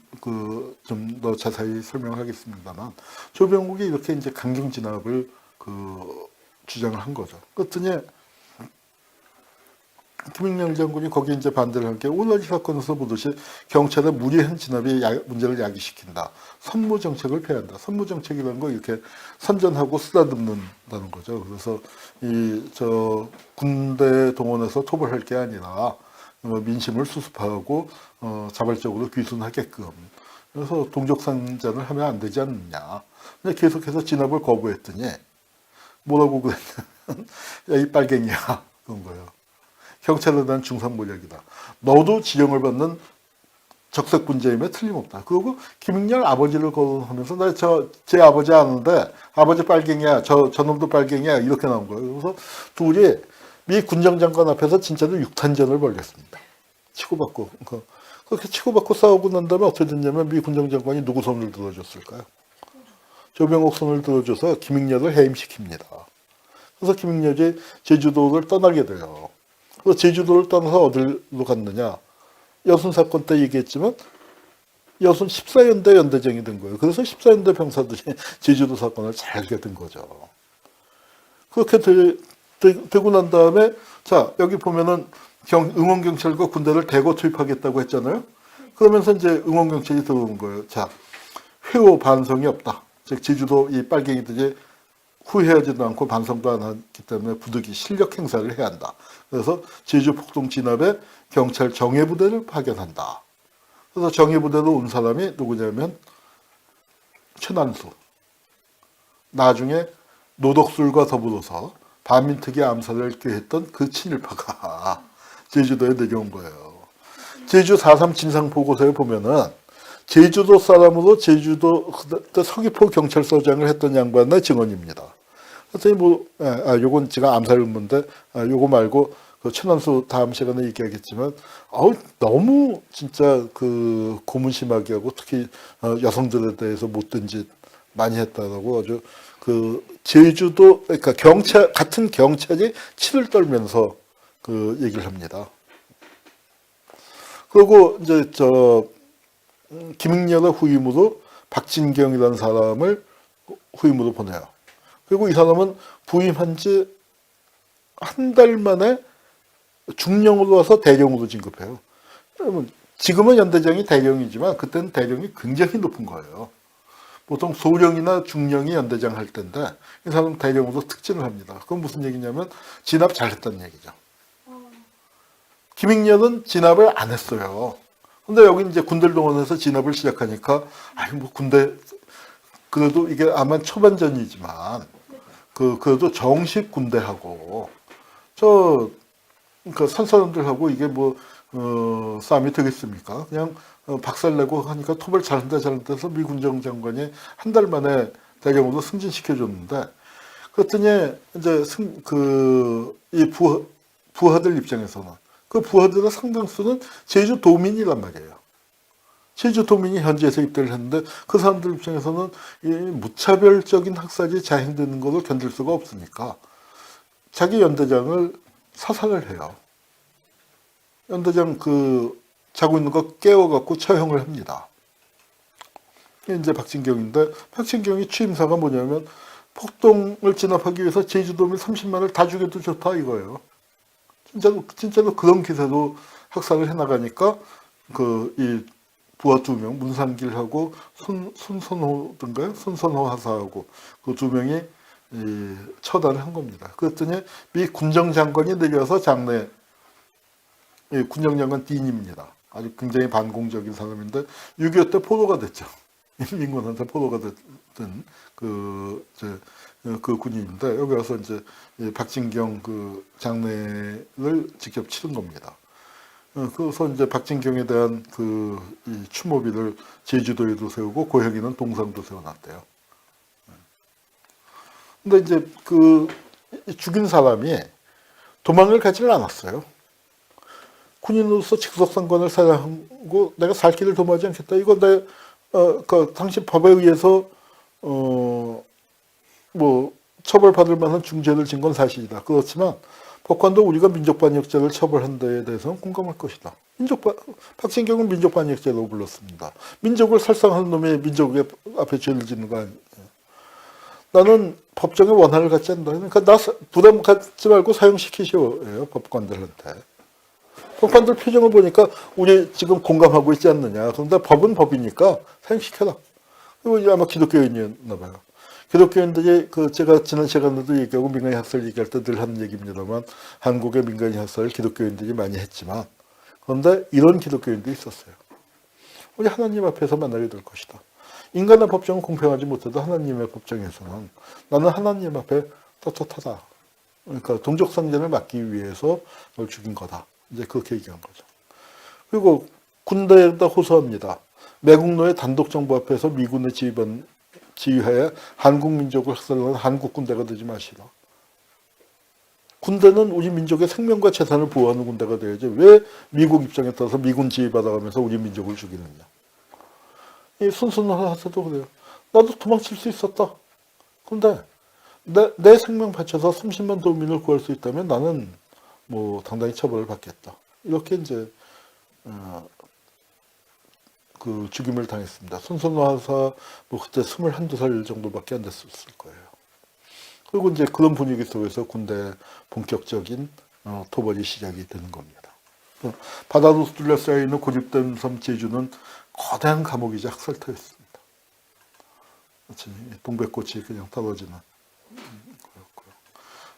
더 자세히 설명하겠습니다만 조병옥이 이렇게 이제 강경 진압을 주장을 한 거죠. 그랬더니 김익렬 장군이 거기에 이제 반대를 한 게 오다지 사건에서 보듯이 경찰의 무리한 진압이 문제를 야기시킨다. 선무 정책을 폐한다. 선무 정책이라는 거 이렇게 선전하고 쓰다듬는다는 거죠. 그래서 군대 동원해서 토벌할 게 아니라 민심을 수습하고 자발적으로 귀순하게끔. 그래서 동족상잔을 하면 안 되지 않느냐. 근데 계속해서 진압을 거부했더니 뭐라고 그랬냐면 야, 이 빨갱이야. 그런 거예요. 경찰에 대한 중상모략이다. 너도 지령을 받는 적색군자임에 틀림없다. 그리고 김익렬 아버지를 거론하면서 나 제 아버지 아는데 아버지 빨갱이야. 저놈도 빨갱이야. 이렇게 나온 거예요. 그래서 둘이 미 군정장관 앞에서 진짜로 육탄전을 벌였습니다. 치고받고. 그렇게 치고받고 싸우고 난 다음에 어떻게 됐냐면 미 군정장관이 누구 손을 들어줬을까요? 조병옥 손을 들어줘서 김익렬을 해임시킵니다. 그래서 김익렬이 제주도를 떠나게 돼요. 그래서 제주도를 떠나서 어디로 갔느냐. 여순 사건 때 얘기했지만 여순 14연대 연대장이 된 거예요. 그래서 14연대 병사들이 제주도 사건을 잘 알게 된 거죠. 그렇게 되고 난 다음에 자 여기 보면은 응원경찰과 군대를 대거 투입하겠다고 했잖아요. 그러면서 이제 응원경찰이 들어온 거예요. 자 회오 반성이 없다. 즉 제주도 이 빨갱이들이 후회하지도 않고 반성도 안 했기 때문에 부득이 실력 행사를 해야 한다. 그래서 제주 폭동 진압에 경찰 정예부대를 파견한다. 그래서 정예부대로 온 사람이 누구냐면 최난수. 나중에 노덕술과 더불어서 반민특위 암살을 꾀했던 그 친일파가 제주도에 내려온 거예요. 제주 4.3 진상보고서에 보면은 제주도 사람으로 제주도 서귀포 경찰서장을 했던 양반의 증언입니다. 그랬더니 요건 제가 암살 음모인데, 요거 말고, 그 최난수 다음 시간에 얘기하겠지만, 너무 진짜 고문심하게 하고, 특히, 여성들에 대해서 못된 짓 많이 했다라고 아주, 제주도, 그러니까 같은 경찰이 치를 떨면서 얘기를 합니다. 그리고 이제 김익렬의 후임으로 박진경이라는 사람을 후임으로 보내요. 그리고 이 사람은 부임한 지 한 달 만에 중령으로 와서 대령으로 진급해요. 지금은 연대장이 대령이지만 그때는 대령이 굉장히 높은 거예요. 보통 소령이나 중령이 연대장 할 때인데 이 사람은 대령으로 특진을 합니다. 그건 무슨 얘기냐면 진압 잘했다는 얘기죠. 김익렬은 진압을 안 했어요. 근데 여기 이제 군대를 동원해서 진압을 시작하니까 군대 그래도 이게 아마 초반전이지만 그래도 정식 군대하고 저, 그 산사람들하고 이게 뭐, 싸움이 되겠습니까? 그냥 박살내고 하니까 토벌 잘한다 해서 미 군정장관이 한 달 만에 대경으로 승진시켜줬는데, 그랬더니 이제 이 부하들 입장에서는 그 부하들의 상당수는 제주 도민이란 말이에요. 제주 도민이 현지에서 입대를 했는데 그 사람들 입장에서는 이 무차별적인 학살이 자행되는 것을 견딜 수가 없으니까 자기 연대장을 사살을 해요. 연대장 자고 있는 거 깨워갖고 처형을 합니다. 이게 이제 박진경인데 박진경이 취임사가 뭐냐면 폭동을 진압하기 위해서 제주도민 30만을 다 죽여도 좋다 이거예요. 진짜로 그런 기세로 학살을 해나가니까 이 부하 2명 문상길하고 손선호든가요? 손선호 하사하고 그 2명이 처단을 한 겁니다. 그랬더니 미 군정장관이 내려와서 장례 군정장관 딘입니다. 아주 굉장히 반공적인 사람인데 6.25 때 포로가 됐죠. 민군한테 포로가 됐던 그 군인인데 여기 와서 이제 박진경 장례를 직접 치른 겁니다. 그래서 이제 박진경에 대한 이 추모비를 제주도에도 세우고 고혁이는 동상도 세워놨대요. 근데 이제 죽인 사람이 도망을 가지를 않았어요. 군인으로서 직속상권을 사용하고 내가 살 길을 도모하지 않겠다. 이거 당시 법에 의해서 뭐 처벌받을 만한 중죄를 진 건 사실이다. 그렇지만 법관도 우리가 민족반역죄를 처벌한 데에 대해서는 공감할 것이다. 박진경은 민족반역죄로 불렀습니다. 민족을 살상하는 놈이 민족 앞에 죄를 짓는 거 아니에요. 나는 법정의 원한을 갖지 않는다. 그러니까 나 부담 갖지 말고 사용시키시오예요. 법관들한테. 법관들 표정을 보니까 우리 지금 공감하고 있지 않느냐. 그런데 법은 법이니까 사용시켜라. 이거 아마 기독교인이었나 봐요. 기독교인들이 제가 지난 시간에도 얘기하고 민간인 학살 얘기할 때 늘 하는 얘기입니다만 한국의 민간인 학살을 기독교인들이 많이 했지만 그런데 이런 기독교인도 있었어요. 우리 하나님 앞에서 만나게 될 것이다. 인간의 법정은 공평하지 못해도 하나님의 법정에서는 나는 하나님 앞에 떳떳하다. 그러니까 동족상전을 막기 위해서 널 죽인 거다. 이제 그렇게 얘기한 거죠. 그리고 군대에다 호소합니다. 매국노의 단독정부 앞에서 미군의 지휘하에 한국 민족을 학살하는 한국 군대가 되지 마시라. 군대는 우리 민족의 생명과 재산을 보호하는 군대가 되어야지 왜 미국 입장에 따라서 미군 지휘받아가면서 우리 민족을 죽이느냐. 이 순순하사도 그래요. 나도 도망칠 수 있었다. 근데 내 생명 바쳐서 30만 도민을 구할 수 있다면 나는 뭐 당당히 처벌을 받겠다. 이렇게 이제 죽임을 당했습니다. 손선호 하사 뭐 그때 21~22살 정도밖에 안 됐을 거예요. 그리고 이제 그런 분위기 속에서 군대 본격적인 토벌이 시작이 되는 겁니다. 바다로 둘러싸여 있는 고립된 섬 제주는 거대한 감옥이자 학살터였습니다. 동백꽃이 그냥 떨어지는 거였고요.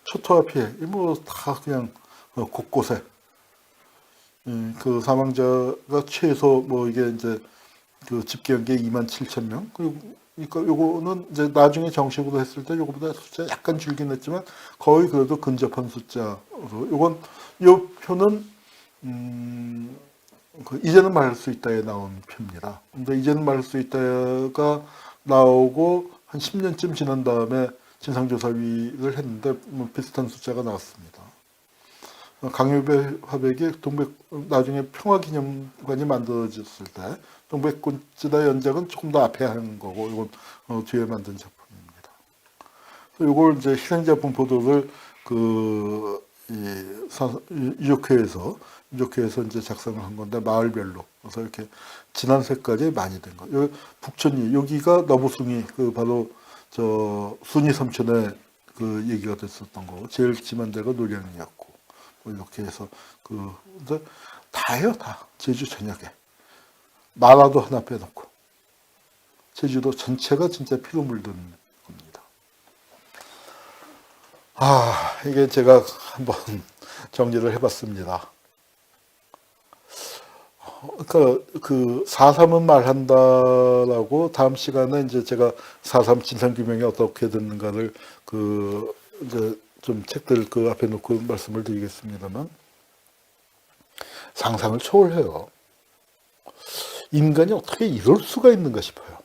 초토화 피해, 뭐 다 그냥 곳곳에 그 사망자가 최소 뭐 이게 이제 집계한 게 27,000명. 그러니까 요거는 이제 나중에 정식으로 했을 때 요거보다 숫자 약간 줄긴 했지만 거의 그래도 근접한 숫자로 요 표는 이제는 말할 수 있다에 나온 표입니다. 근데 이제는 말할 수 있다가 나오고 한 10년쯤 지난 다음에 진상조사위를 했는데 뭐 비슷한 숫자가 나왔습니다. 강요배 화백이 나중에 평화기념관이 만들어졌을 때 동백꽃지다 연작은 조금 더 앞에 하는 거고 이건 뒤에 만든 작품입니다. 이걸 이제 희생자 분포도를 유족회에서 이제 작성을 한 건데 마을별로 그래서 이렇게 진한 색깔이 많이 된 거. 여기 북촌이 여기가 너부숭이 바로 저 순이 삼촌의 얘기가 됐었던 거. 제일 심한 데가 노량이었고. 뭐 이렇게 해서 근데 다예요, 다. 제주 전역에. 마라도 하나 빼놓고. 제주도 전체가 진짜 피로 물든 겁니다. 이게 제가 한번 정리를 해봤습니다. 그러니까 4.3은 말한다라고 다음 시간에 이제 제가 4.3 진상규명이 어떻게 됐는가를 이제 좀 책들 그 앞에 놓고 말씀을 드리겠습니다만 상상을 초월해요. 인간이 어떻게 이럴 수가 있는가 싶어요.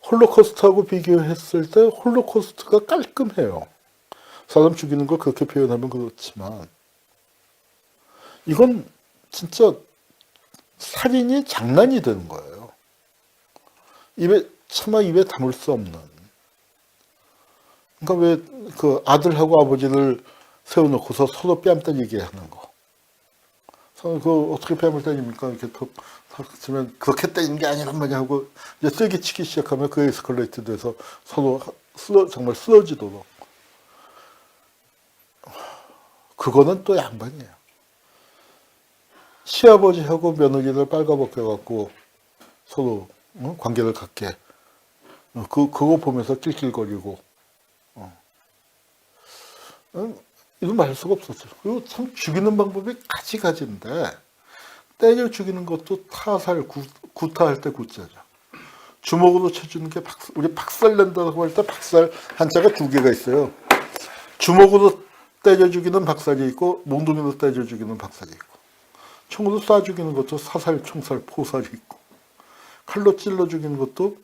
홀로코스트하고 비교했을 때 홀로코스트가 깔끔해요. 사람 죽이는 걸 그렇게 표현하면 그렇지만 이건 진짜 살인이 장난이 되는 거예요. 차마 입에 담을 수 없는. 그러니까 왜 그 아들하고 아버지를 세워놓고서 서로 뺨 때리게 하는 거. 서로 그 어떻게 뺨을 때립니까? 이렇게 톡 치면 그렇게 때리는 게 아니란 말이야 하고 이제 세게 치기 시작하면 그 에스컬레이트 돼서 서로 정말 쓰러지도록. 그거는 또 양반이에요. 시아버지하고 며느리를 빨가벗겨갖고 서로 관계를 갖게. 그거 보면서 낄낄거리고. 이건 말할 수가 없었죠. 그리고 참 죽이는 방법이 가지가지인데 때려 죽이는 것도 타살, 구타할 때 구자죠. 주먹으로 쳐주는 게 우리 박살 낸다고 할 때 박살 한자가 두 개가 있어요. 주먹으로 때려 죽이는 박살이 있고 몽둥이로 때려 죽이는 박살이 있고 총으로 쏴 죽이는 것도 사살, 총살, 포살이 있고 칼로 찔러 죽이는 것도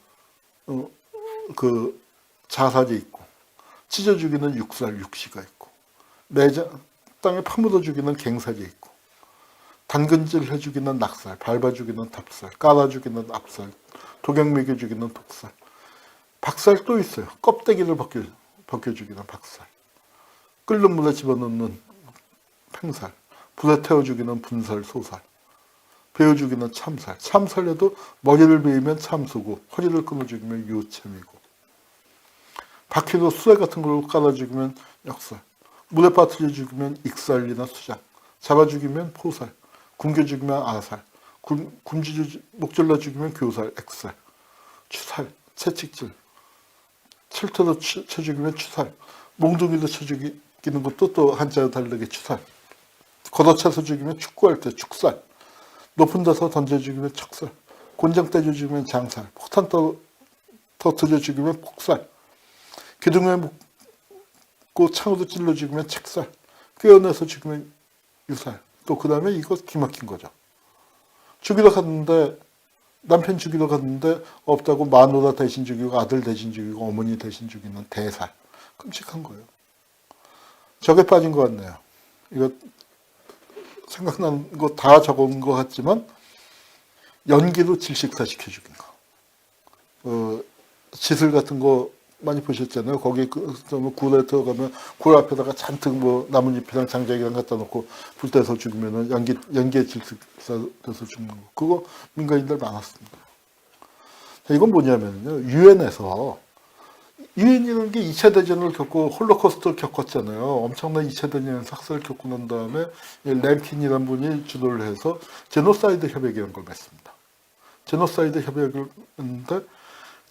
그 자살이 있고 찢어 죽이는 육살, 육시가 있고 땅에 파묻어 죽이는 갱살이 있고 당근질 해 죽이는 낙살, 밟아 죽이는 탑살, 깔아 죽이는 압살, 독약 먹여 죽이는 독살, 박살 또 있어요. 껍데기를 벗겨 죽이는 박살, 끓는 물에 집어넣는 팽살, 불에 태워 죽이는 분살, 소살, 베어 죽이는 참살, 참살에도 머리를 베이면 참수고 허리를 끊어 죽이면 유챔이고 바퀴로 수레 같은 걸로 깔아 죽이면 역살, 물에 빠뜨려 죽이면 익살이나 수작, 잡아 죽이면 포살, 굶겨 죽이면 아살, 목질러 죽이면 교살, 액살, 추살, 채찍질, 철퇴로 쳐 죽이면 추살, 몽둥이로 쳐 죽이는 것도 또 한자로 다르게 추살, 걷어차서 죽이면 축구할 때 축살, 높은 데서 던져 죽이면 척살, 곤장 때려 죽이면 장살, 폭탄 터뜨려 죽이면 폭살, 기둥에 묶고 창으로 찔러 죽이면 책살, 꿰어내서 죽이면 유살. 또 그 다음에 이거 기막힌 거죠. 죽이러 갔는데 남편 죽이러 갔는데 없다고 마누라 대신 죽이고 아들 대신 죽이고 어머니 대신 죽이는 대살. 끔찍한 거예요. 저게 빠진 것 같네요. 이거 생각나는 거 다 적은 것 같지만 연기로 질식사 시켜 죽인 거. 지슬 같은 거 많이 보셨잖아요. 거기 굴에 들어가면 굴 앞에다가 잔뜩 뭐 나뭇잎이랑 장작이랑 갖다 놓고 불 떼서 죽이면은 연기에 질식사 돼서 죽는 거. 그거 민간인들 많았습니다. 이건 뭐냐면요. 유엔이라는 게 2차 대전을 겪고 홀로코스트를 겪었잖아요. 엄청난 2차 대전 학살을 겪고 난 다음에 램킨이라는 분이 주도를 해서 제노사이드 협약이라는 걸 맺습니다. 제노사이드 협약을 했는데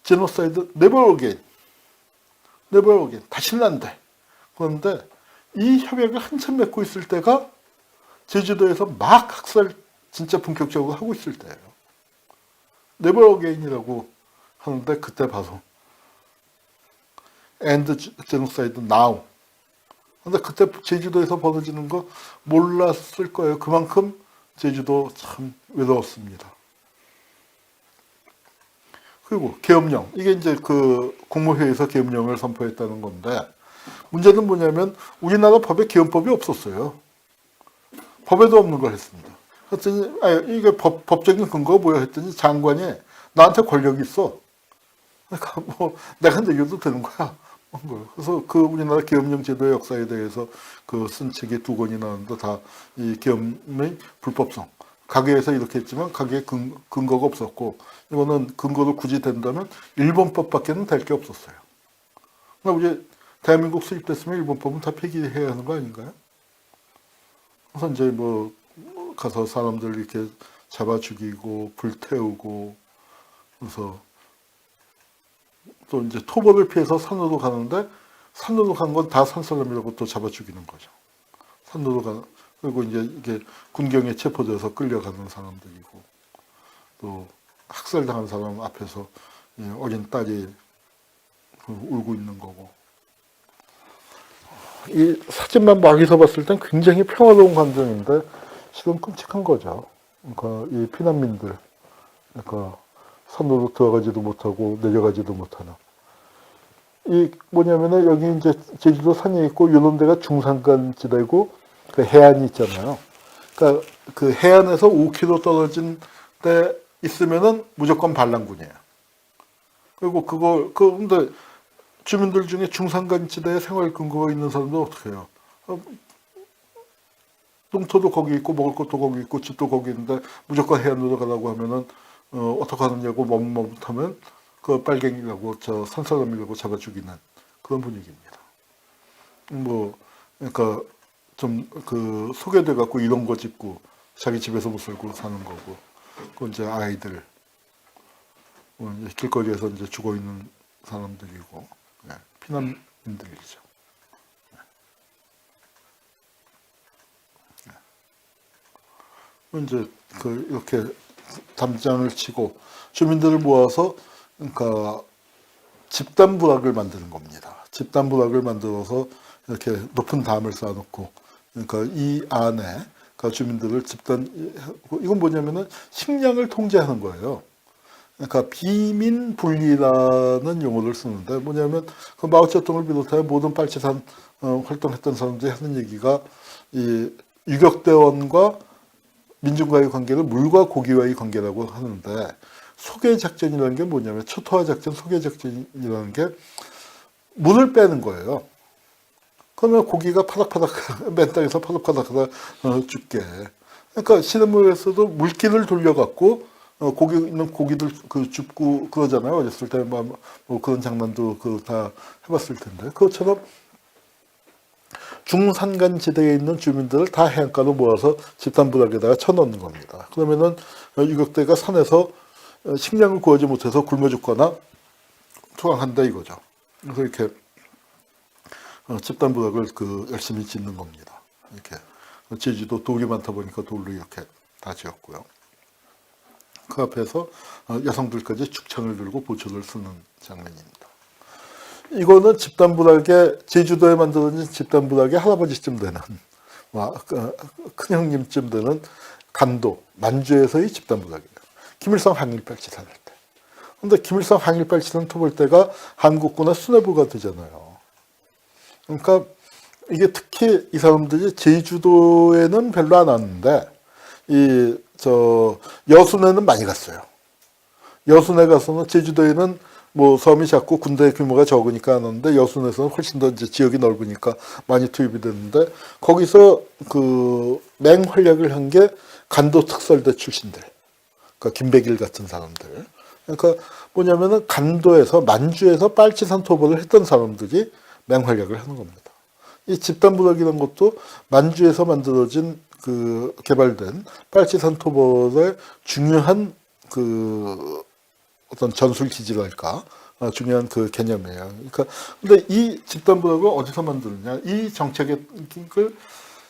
제노사이드 네버 어게인 다시는 안 돼. 그런데 이 협약을 한참 맺고 있을 때가 제주도에서 막 학살 진짜 본격적으로 하고 있을 때예요. 네버 어게인이라고 하는데 그때 봐서 엔드 제노사이드 나우. 근데 그때 제주도에서 벌어지는 거 몰랐을 거예요. 그만큼 제주도 참 외로웠습니다. 그리고 계엄령. 이게 이제 그 국무회의에서 계엄령을 선포했다는 건데 문제는 뭐냐면 우리나라 법에 계엄법이 없었어요. 법에도 없는 걸 했습니다. 그랬더니 이게 법적인 근거가 뭐야 했더니 장관이 나한테 권력이 있어. 그러니까 뭐 내가 내려도 되는 거야. 그래서 그 우리나라 계엄령 제도의 역사에 대해서 그 쓴 책이 2권이 나왔는데 다 이 계엄의 불법성. 가계에서 이렇게 했지만 가계에 근거가 없었고 이거는 근거로 굳이 된다면 일본법밖에는 될 게 없었어요. 그러니까 우리 대한민국 수입됐으면 일본법은 다 폐기해야 하는 거 아닌가요? 그래서 이제 뭐 가서 사람들 이렇게 잡아 죽이고 불태우고 그래서 또 이제 토벌을 피해서 산으로 가는데 산으로 간 건 다 산 사람이라고 또 잡아 죽이는 거죠. 산으로 그리고 이제 이게 군경에 체포돼서 끌려가는 사람들이고 또 학살당한 사람 앞에서 어린 딸이 울고 있는 거고 이 사진만 막에서 봤을 땐 굉장히 평화로운 광경인데 실은 끔찍한 거죠. 그러니까 이 피난민들, 그러니까 산으로 들어가지도 못하고 내려가지도 못하는. 이 뭐냐면은 여기 이제 제주도 산이 있고 이런 데가 중산간 지대고 그 해안이 있잖아요. 그러니까 그 해안에서 5km 떨어진 데 있으면은 무조건 반란군이에요. 그리고 근데 주민들 중에 중산간 지대에 생활 근거가 있는 사람들 어떻게 해요? 농토도 거기 있고 먹을 것도 거기 있고 집도 거기 있는데 무조건 해안으로 가라고 하면은 어떻게 하느냐고 머뭇머뭇하면 그 빨갱이라고 저 산사람이라고 잡아 죽이는 그런 분위기입니다. 뭐 그러니까 좀 그 소개돼 갖고 이런 거 짓고 자기 집에서 못 살고 사는 거고 그 이제 아이들 이제 길거리에서 이제 죽어 있는 사람들이고 피난민들이죠. 이제 그 이렇게 담장을 치고 주민들을 모아서 그러니까 집단 부락을 만드는 겁니다. 집단 부락을 만들어서 이렇게 높은 담을 쌓아놓고 그러니까 이 안에 그 주민들을 이건 뭐냐면은 식량을 통제하는 거예요. 그러니까 비민분리라는 용어를 쓰는데 뭐냐면 그 마오쩌둥을 비롯하여 모든 빨치산 활동했던 사람들이 하는 얘기가 이 유격대원과 민중과의 관계를 물과 고기와의 관계라고 하는데 소개작전이라는 게 뭐냐면 초토화작전, 소개작전이라는 게 물을 빼는 거예요. 그러면 고기가 파닥파닥 맨 땅에서 파닥파닥 죽게. 그러니까 시냇물에서도 물기를 돌려갖고 고기 있는 고기들 그 줍고 그러잖아요. 어렸을 때 뭐 그런 장난도 그 다 해봤을 텐데 그것처럼 중산간 지대에 있는 주민들을 다 해안가로 모아서 집단부락에다가 쳐넣는 겁니다. 그러면은 유격대가 산에서 식량을 구하지 못해서 굶어 죽거나 투항한다 이거죠. 그래서 이렇게 집단부락을 그 열심히 짓는 겁니다. 이렇게 제주도 돌이 많다 보니까 돌로 이렇게 다 지었고요. 그 앞에서 여성들까지 축창을 들고 보초를 쓰는 장면입니다. 이거는 집단부락의 제주도에 만들어진 집단부락의 할아버지쯤 되는 큰형님쯤 되는 간도 만주에서의 집단부락이에요. 김일성 항일발치산 할 때. 근데 김일성 항일발치산 토벌 때가 한국군의 수뇌부가 되잖아요. 그러니까 이게 특히 이 사람들이 제주도에는 별로 안 왔는데 여순에는 많이 갔어요. 여순에 가서는 제주도에는 뭐 섬이 작고 군대 규모가 적으니까 안 왔는데 여순에서는 훨씬 더 이제 지역이 넓으니까 많이 투입이 됐는데 거기서 그 맹활약을 한 게 간도 특설대 출신들, 그러니까 김백일 같은 사람들. 그러니까 뭐냐면은 간도에서 만주에서 빨치산 토벌을 했던 사람들이 맹활약을 하는 겁니다. 이 집단부락이라는 것도 만주에서 만들어진 그 개발된 빨치산 토벌의 중요한 그 어떤 전술 기지랄까 중요한 그 개념이에요. 그러니까 근데 이 집단부락을 어디서 만드느냐? 이 정책을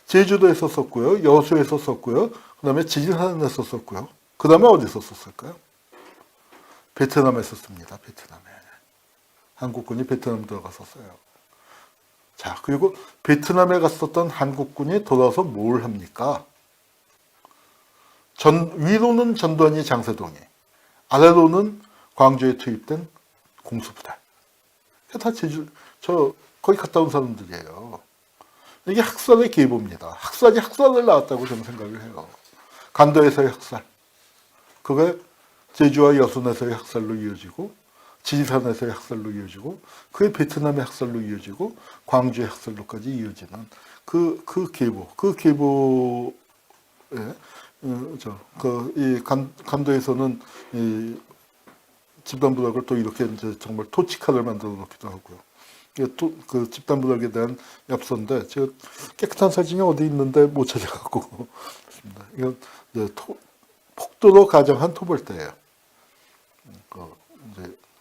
제주도에서 썼고요, 여수에서 썼고요, 그다음에 지리산에서 썼고요. 그다음에 어디서 썼을까요? 베트남에서 씁니다. 베트남에 한국군이 베트남 들어갔었어요. 자, 그리고 베트남에 갔었던 한국군이 돌아와서 뭘 합니까? 위로는 전두환이 장세동이, 아래로는 광주에 투입된 공수부대. 다 거기 갔다 온 사람들이에요. 이게 학살의 계보입니다. 학살을 낳았다고 저는 생각을 해요. 간도에서의 학살. 그게 제주와 여순에서의 학살로 이어지고, 지리산에서의 학살로 이어지고, 그게 베트남의 학살로 이어지고, 광주의 학살로까지 이어지는 그 계보. 그 계보에, 이 간도에서는 이 집단부락을 또 이렇게 이제 정말 토치카를 만들어 놓기도 하고요. 그 집단부락에 대한 엽서인데 제가 깨끗한 사진이 어디 있는데 못 찾아갖고 있습니다. 이건 이제 폭도로 가정한 토벌대예요.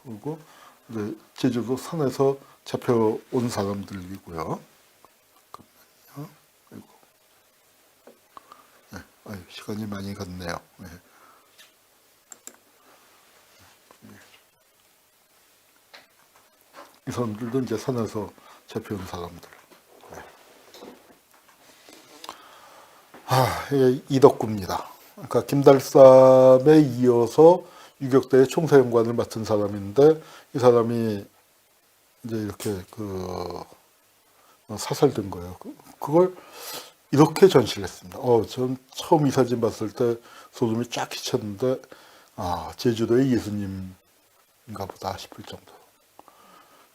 그리고 이제 제주도 산에서 잡혀온 사람들이고요. 그리고 시간이 많이 갔네요. 네. 이 사람들도 이제 산에서 잡혀온 사람들. 네. 이덕구입니다. 그러니까 김달삼에 이어서 유격대의 총사령관을 맡은 사람인데 이 사람이 이제 이렇게 사살된 거예요. 그걸 이렇게 전시를 했습니다. 전 처음 이 사진 봤을 때 소름이 쫙 끼쳤는데 제주도의 예수님인가 보다 싶을 정도.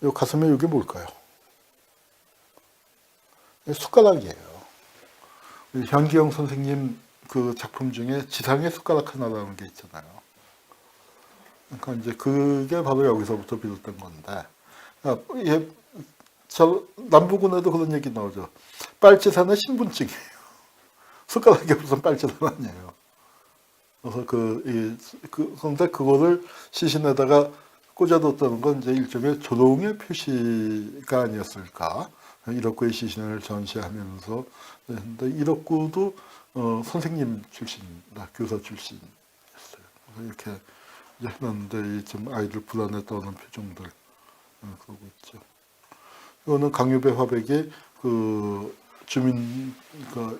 이 가슴에 이게 뭘까요? 숟가락이에요. 현기영 선생님 그 작품 중에 지상의 숟가락 하나라는 게 있잖아요. 그러니까 이제 그게 바로 여기서부터 비롯된 건데, 남부군에도 그런 얘기 나오죠. 빨치산은 신분증이에요. 숟가락이 없으면 빨치산 아니에요. 그래서 그런데 그거를 시신에다가 꽂아뒀다는 건 이제 일종의 조롱의 표시가 아니었을까. 이덕구의 시신을 전시하면서. 근데 이덕구도 선생님 출신입니다. 교사 출신이었어요. 이렇게 해놨는데 좀 아이들 불안에 떠는 표정들 그러고 있죠. 이거는 강유배 화백이 주민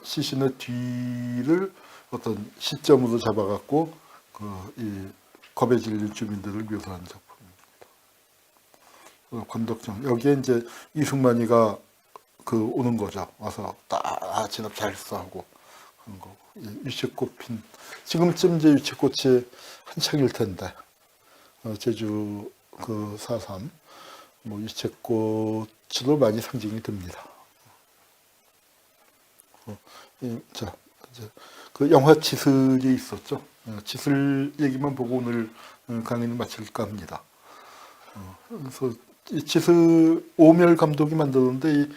시신의 뒤를 어떤 시점으로 잡아갖고 이 겁에 질린 주민들을 묘사한 작품입니다. 관덕정 여기에 이제 이승만이가 오는 거죠. 와서 딱 진압 잘했어 하고 하는 거. 유채꽃 핀 지금쯤 이제 유채꽃이 한창일 텐데 제주 4.3 유채꽃으로 많이 상징이 됩니다. 자 이제 영화 지슬이 있었죠. 지슬 얘기만 보고 오늘 강의는 마칠까 합니다. 그래서 이 지슬 오멸 감독이 만들었는데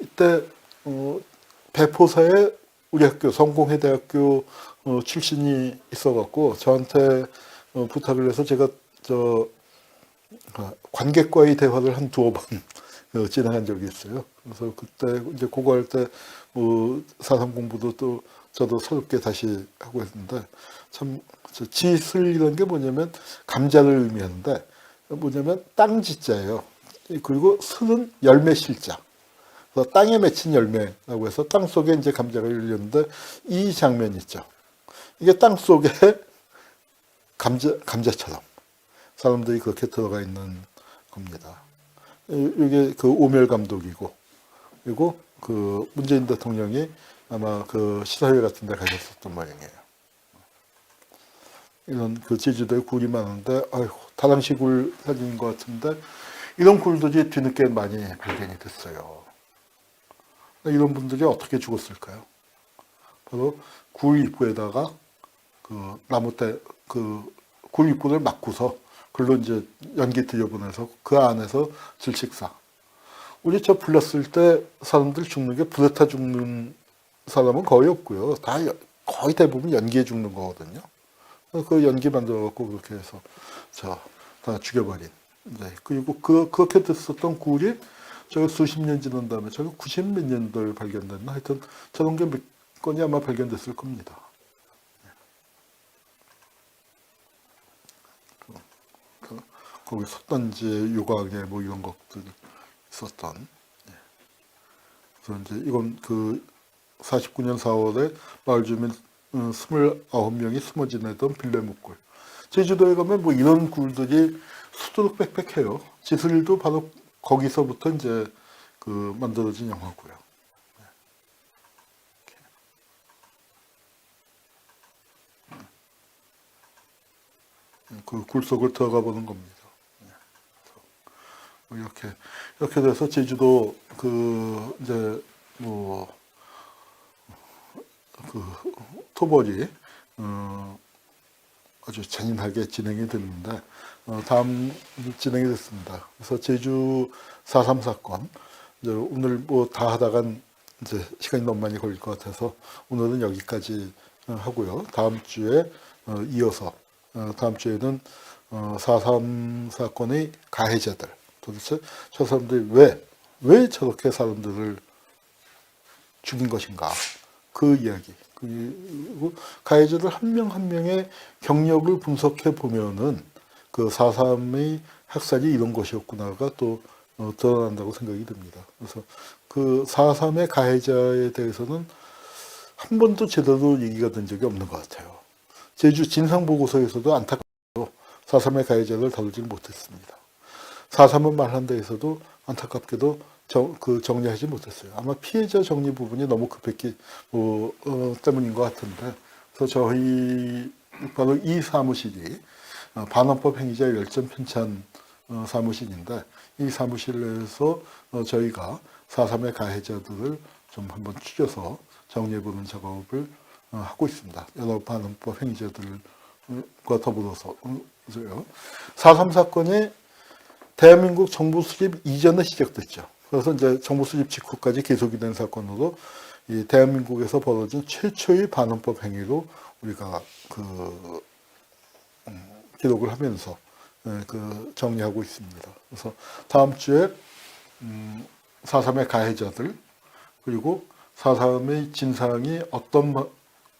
이때 배포사에 우리 학교 성공회대학교 출신이 있어갖고 저한테 부탁을 해서 제가 관객과의 대화를 한 2번 진행한 적이 있어요. 그래서 그때 이제 그거 할 때 사상 공부도 또 저도 새롭게 다시 하고 했는데 참 지슬이라는 게 뭐냐면 감자를 의미하는데 뭐냐면 땅지자예요. 그리고 슬은 열매 실자. 그래서 땅에 맺힌 열매라고 해서 땅 속에 이제 감자가 열렸는데 이 장면 있죠. 이게 땅 속에 감자처럼 사람들이 그렇게 들어가 있는 겁니다. 이게 오멸 감독이고 그리고 문재인 대통령이 아마 시사회 같은 데 가셨었던 모양이에요. 이런 제주도에 굴이 많은데 다랑시 굴 사진인 것 같은데 이런 굴들이 뒤늦게 많이 발견이 됐어요. 이런 분들이 어떻게 죽었을까요? 바로 굴 입구에다가 나무대 굴 입구를 막고서 글로 이제 연기 들여보내서 그 안에서 질식사. 우리 불렸을 때 사람들 죽는 게 불에 타 죽는 사람은 거의 없고요. 거의 대부분 연기에 죽는 거거든요. 그 연기 만들어갖고 그렇게 해서 다 죽여버린. 네. 그리고 그렇게 됐었던 굴이 저가 수십 년 지난 다음에 저가 90 몇 년도에 발견됐나 하여튼 저런 게 몇 건이 아마 발견됐을 겁니다. 거기 솥단지 요강에 이런 것들이 있었던. 그래서 이제 이건 49년 4월에 마을 주민 29명이 숨어 지내던 빌레목굴. 제주도에 가면 이런 굴들이 수두룩 빽빽해요. 지슬도 바로 거기서부터 이제 만들어진 영화고요. 굴 속을 들어가 보는 겁니다. 이렇게 돼서 제주도 이제 토벌이 아주 잔인하게 진행이 됐는데 다음 진행이 됐습니다. 그래서 제주 4.3 사건 이제 오늘 다 하다간 이제 시간이 너무 많이 걸릴 것 같아서 오늘은 여기까지 하고요. 다음 주에 이어서 다음 주에는 4.3 사건의 가해자들 도대체 저 사람들이 왜 저렇게 사람들을 죽인 것인가 그 이야기 그리고 가해자들 한 명 한 명의 경력을 분석해 보면은 4.3의 학살이 이런 것이었구나가 또 드러난다고 생각이 듭니다. 그래서 4.3의 가해자에 대해서는 한 번도 제대로 얘기가 된 적이 없는 것 같아요. 제주 진상보고서에서도 안타깝게도 4.3의 가해자를 다루지 못했습니다. 4.3은 말한 데에서도 안타깝게도 정리하지 못했어요. 아마 피해자 정리 부분이 너무 급했기 때문인 것 같은데, 그래서 저희 바로 이 사무실이 반헌법 행위자 열전 편찬 사무실인데, 이 사무실에서 저희가 4.3의 가해자들을 좀 한번 추려서 정리해보는 작업을 하고 있습니다. 여러 반헌법 행위자들과 더불어서. 4.3 사건이 대한민국 정부 수립 이전에 시작됐죠. 그래서 이제 정부 수립 직후까지 계속이 된 사건으로 이 대한민국에서 벌어진 최초의 반헌법 행위로 우리가 기록을 하면서 정리하고 있습니다. 그래서 다음 주에 4.3의 가해자들, 그리고 4.3의 진상이 어떤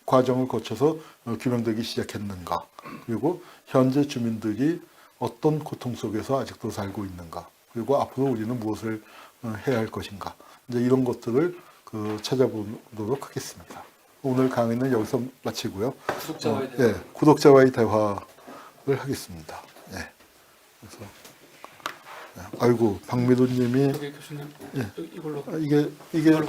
과정을 거쳐서 규명되기 시작했는가, 그리고 현재 주민들이 어떤 고통 속에서 아직도 살고 있는가, 그리고 앞으로 우리는 무엇을 해야 할 것인가, 이제 이런 것들을 찾아보도록 하겠습니다. 오늘 강의는 여기서 마치고요. 구독자와의 대화를 하겠습니다. 예. 그래서 아이고, 박미도님이 교수님, 예. 이걸로 이게 이걸로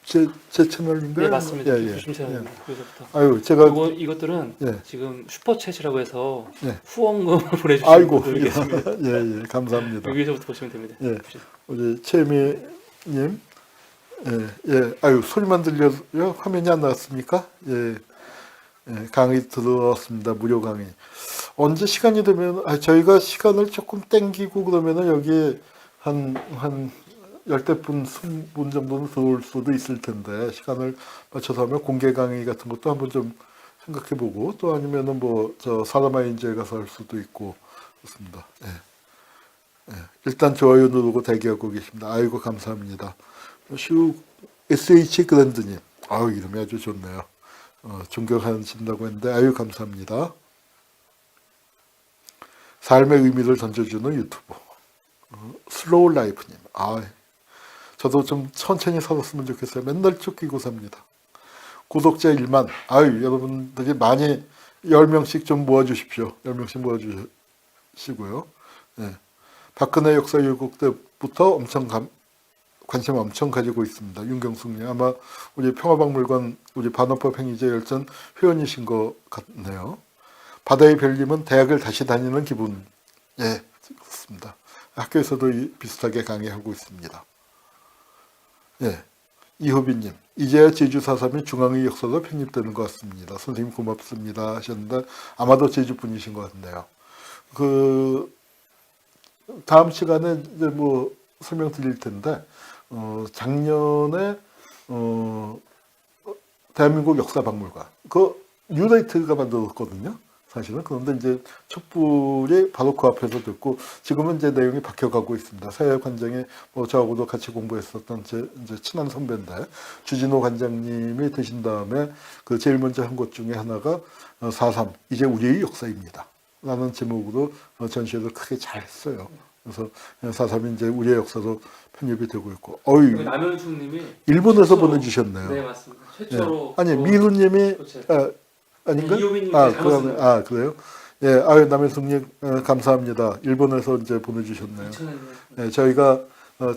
제 채널인가요? 네, 맞습니다. 예. 교수님 채널입니다. 여기서부터. 아유, 제가 이것들은 예. 지금 슈퍼챗이라고 해서 예. 후원금을 보내주시는 아이고, 분들 계십니다. 예, 감사합니다. 여기서부터 보시면 됩니다. 예. 우리 최미님, 아유, 소리만 들려요? 화면이 안 나왔습니까? 예, 강의 들어왔습니다. 무료 강의. 언제 시간이 되면, 저희가 시간을 조금 땡기고 그러면은 여기에 한 열댓 분, 20분 정도는 들어올 수도 있을 텐데, 시간을 맞춰서 하면 공개 강의 같은 것도 한번 좀 생각해보고, 또 아니면은 사람아인제에 가서 할 수도 있고, 그렇습니다. 일단 좋아요 누르고 대기하고 계십니다. 아이고, 감사합니다. SH 그랜드님, 아유, 이름이 아주 좋네요. 존경하신다고 했는데, 아유, 감사합니다. 삶의 의미를 던져주는 유튜버. 슬로우 라이프님, 저도 좀 천천히 살았으면 좋겠어요. 맨날 쫓기고 삽니다. 구독자 1만, 여러분들이 많이 10명씩 좀 모아주십시오. 10명씩 모아주시고요. 예. 박근혜 역사 왜곡 때부터 관심 엄청 가지고 있습니다. 윤경숙님, 아마 우리 평화박물관 우리 반헌법 행위자 열전 회원이신 것 같네요. 바다의 별님은 대학을 다시 다니는 기분. 예, 그렇습니다. 학교에서도 비슷하게 강의하고 있습니다. 예, 이호빈님, 이제야 제주 4.3이 중앙의 역사로 편입되는 것 같습니다. 선생님 고맙습니다 하셨는데, 아마도 제주 분이신 것 같네요. 다음 시간에 이제 설명드릴 텐데, 작년에 대한민국 역사박물관 뉴라이트가 만들었거든요. 사실은. 그런데 이제 촛불이 바로 그 앞에서 됐고, 지금은 이제 내용이 바뀌어가고 있습니다. 사회 관장에 저하고도 같이 공부했었던 이제 친한 선배인데, 주진호 관장님이 되신 다음에 제일 먼저 한 것 중에 하나가 4.3 이제 우리의 역사입니다 라는 제목으로 전시회를 크게 잘 했어요. 그래서 4.3이 이제 우리의 역사로 편입이 되고 있고, 남현숙님이 일본에서 보내주셨네요. 네, 맞습니다. 최초로. 아니, 미루님이 아닌가? 이호빈님 그래요? 예, 남현숙님 감사합니다. 일본에서 이제 보내주셨네요. 예, 저희가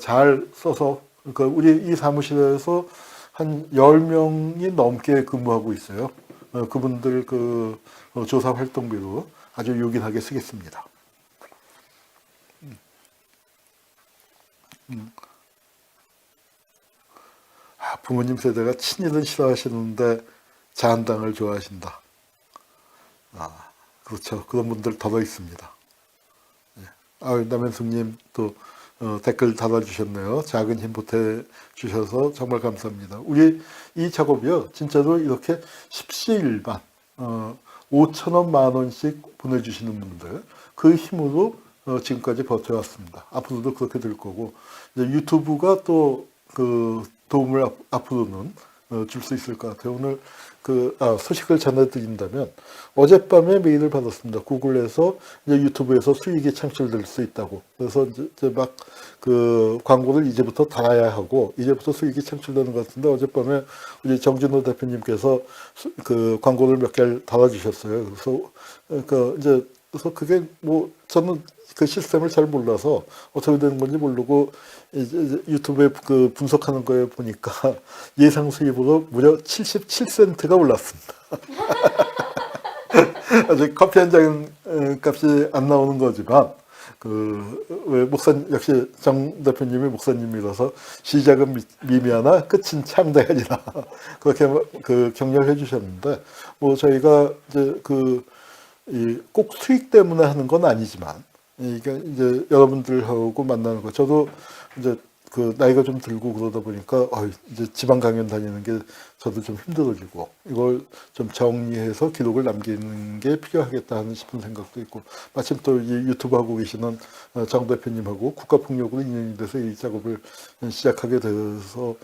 잘 써서 우리 이 사무실에서 한 10명이 넘게 근무하고 있어요. 그분들 조사 활동비로 아주 요긴하게 쓰겠습니다. 부모님 세대가 친일은 싫어하시는데 자한당을 좋아하신다. 그렇죠. 그런 분들 더러 있습니다. 남현숙님 또 댓글 달아주셨네요. 작은 힘 보태주셔서 정말 감사합니다. 우리 이 작업이요, 진짜로 이렇게 십시일반 5천원, 만원씩 보내주시는 분들, 그 힘으로 지금까지 버텨왔습니다. 앞으로도 그렇게 될 거고, 이제 유튜브가 또 도움을 앞으로는 줄 수 있을 것 같아요. 오늘 소식을 전해드린다면 어젯밤에 메일을 받았습니다. 구글에서 이제 유튜브에서 수익이 창출될 수 있다고. 그래서 이제 막 그 광고를 이제부터 달아야 하고 이제부터 수익이 창출되는 것 같은데 어젯밤에 우리 정진호 대표님께서 그 광고를 몇 개를 달아주셨어요. 그래서 그게 뭐 저는 그 시스템을 잘 몰라서 어떻게 되는 건지 모르고 이제 유튜브에 그 분석하는 거에 보니까 예상 수입으로 무려 77센트가 올랐습니다. 아직 커피 한 잔 값이 안 나오는 거지만 왜 역시 정 대표님이 목사님이라서 시작은 미미하나 끝은 창대하리라 그렇게 그 격려해 주셨는데 뭐 저희가 이제 꼭 수익 때문에 하는 건 아니지만 이게 이제 여러분들하고 만나는 거 저도 이제 그 나이가 좀 들고 그러다 보니까 이제 지방 강연 다니는 게 저도 좀 힘들어지고 이걸 좀 정리해서 기록을 남기는 게 필요하겠다 하는 싶은 생각도 있고 마침 또 이 유튜브 하고 계시는 정 대표님하고 국가폭력으로 인연이 돼서 이 작업을 시작하게 돼서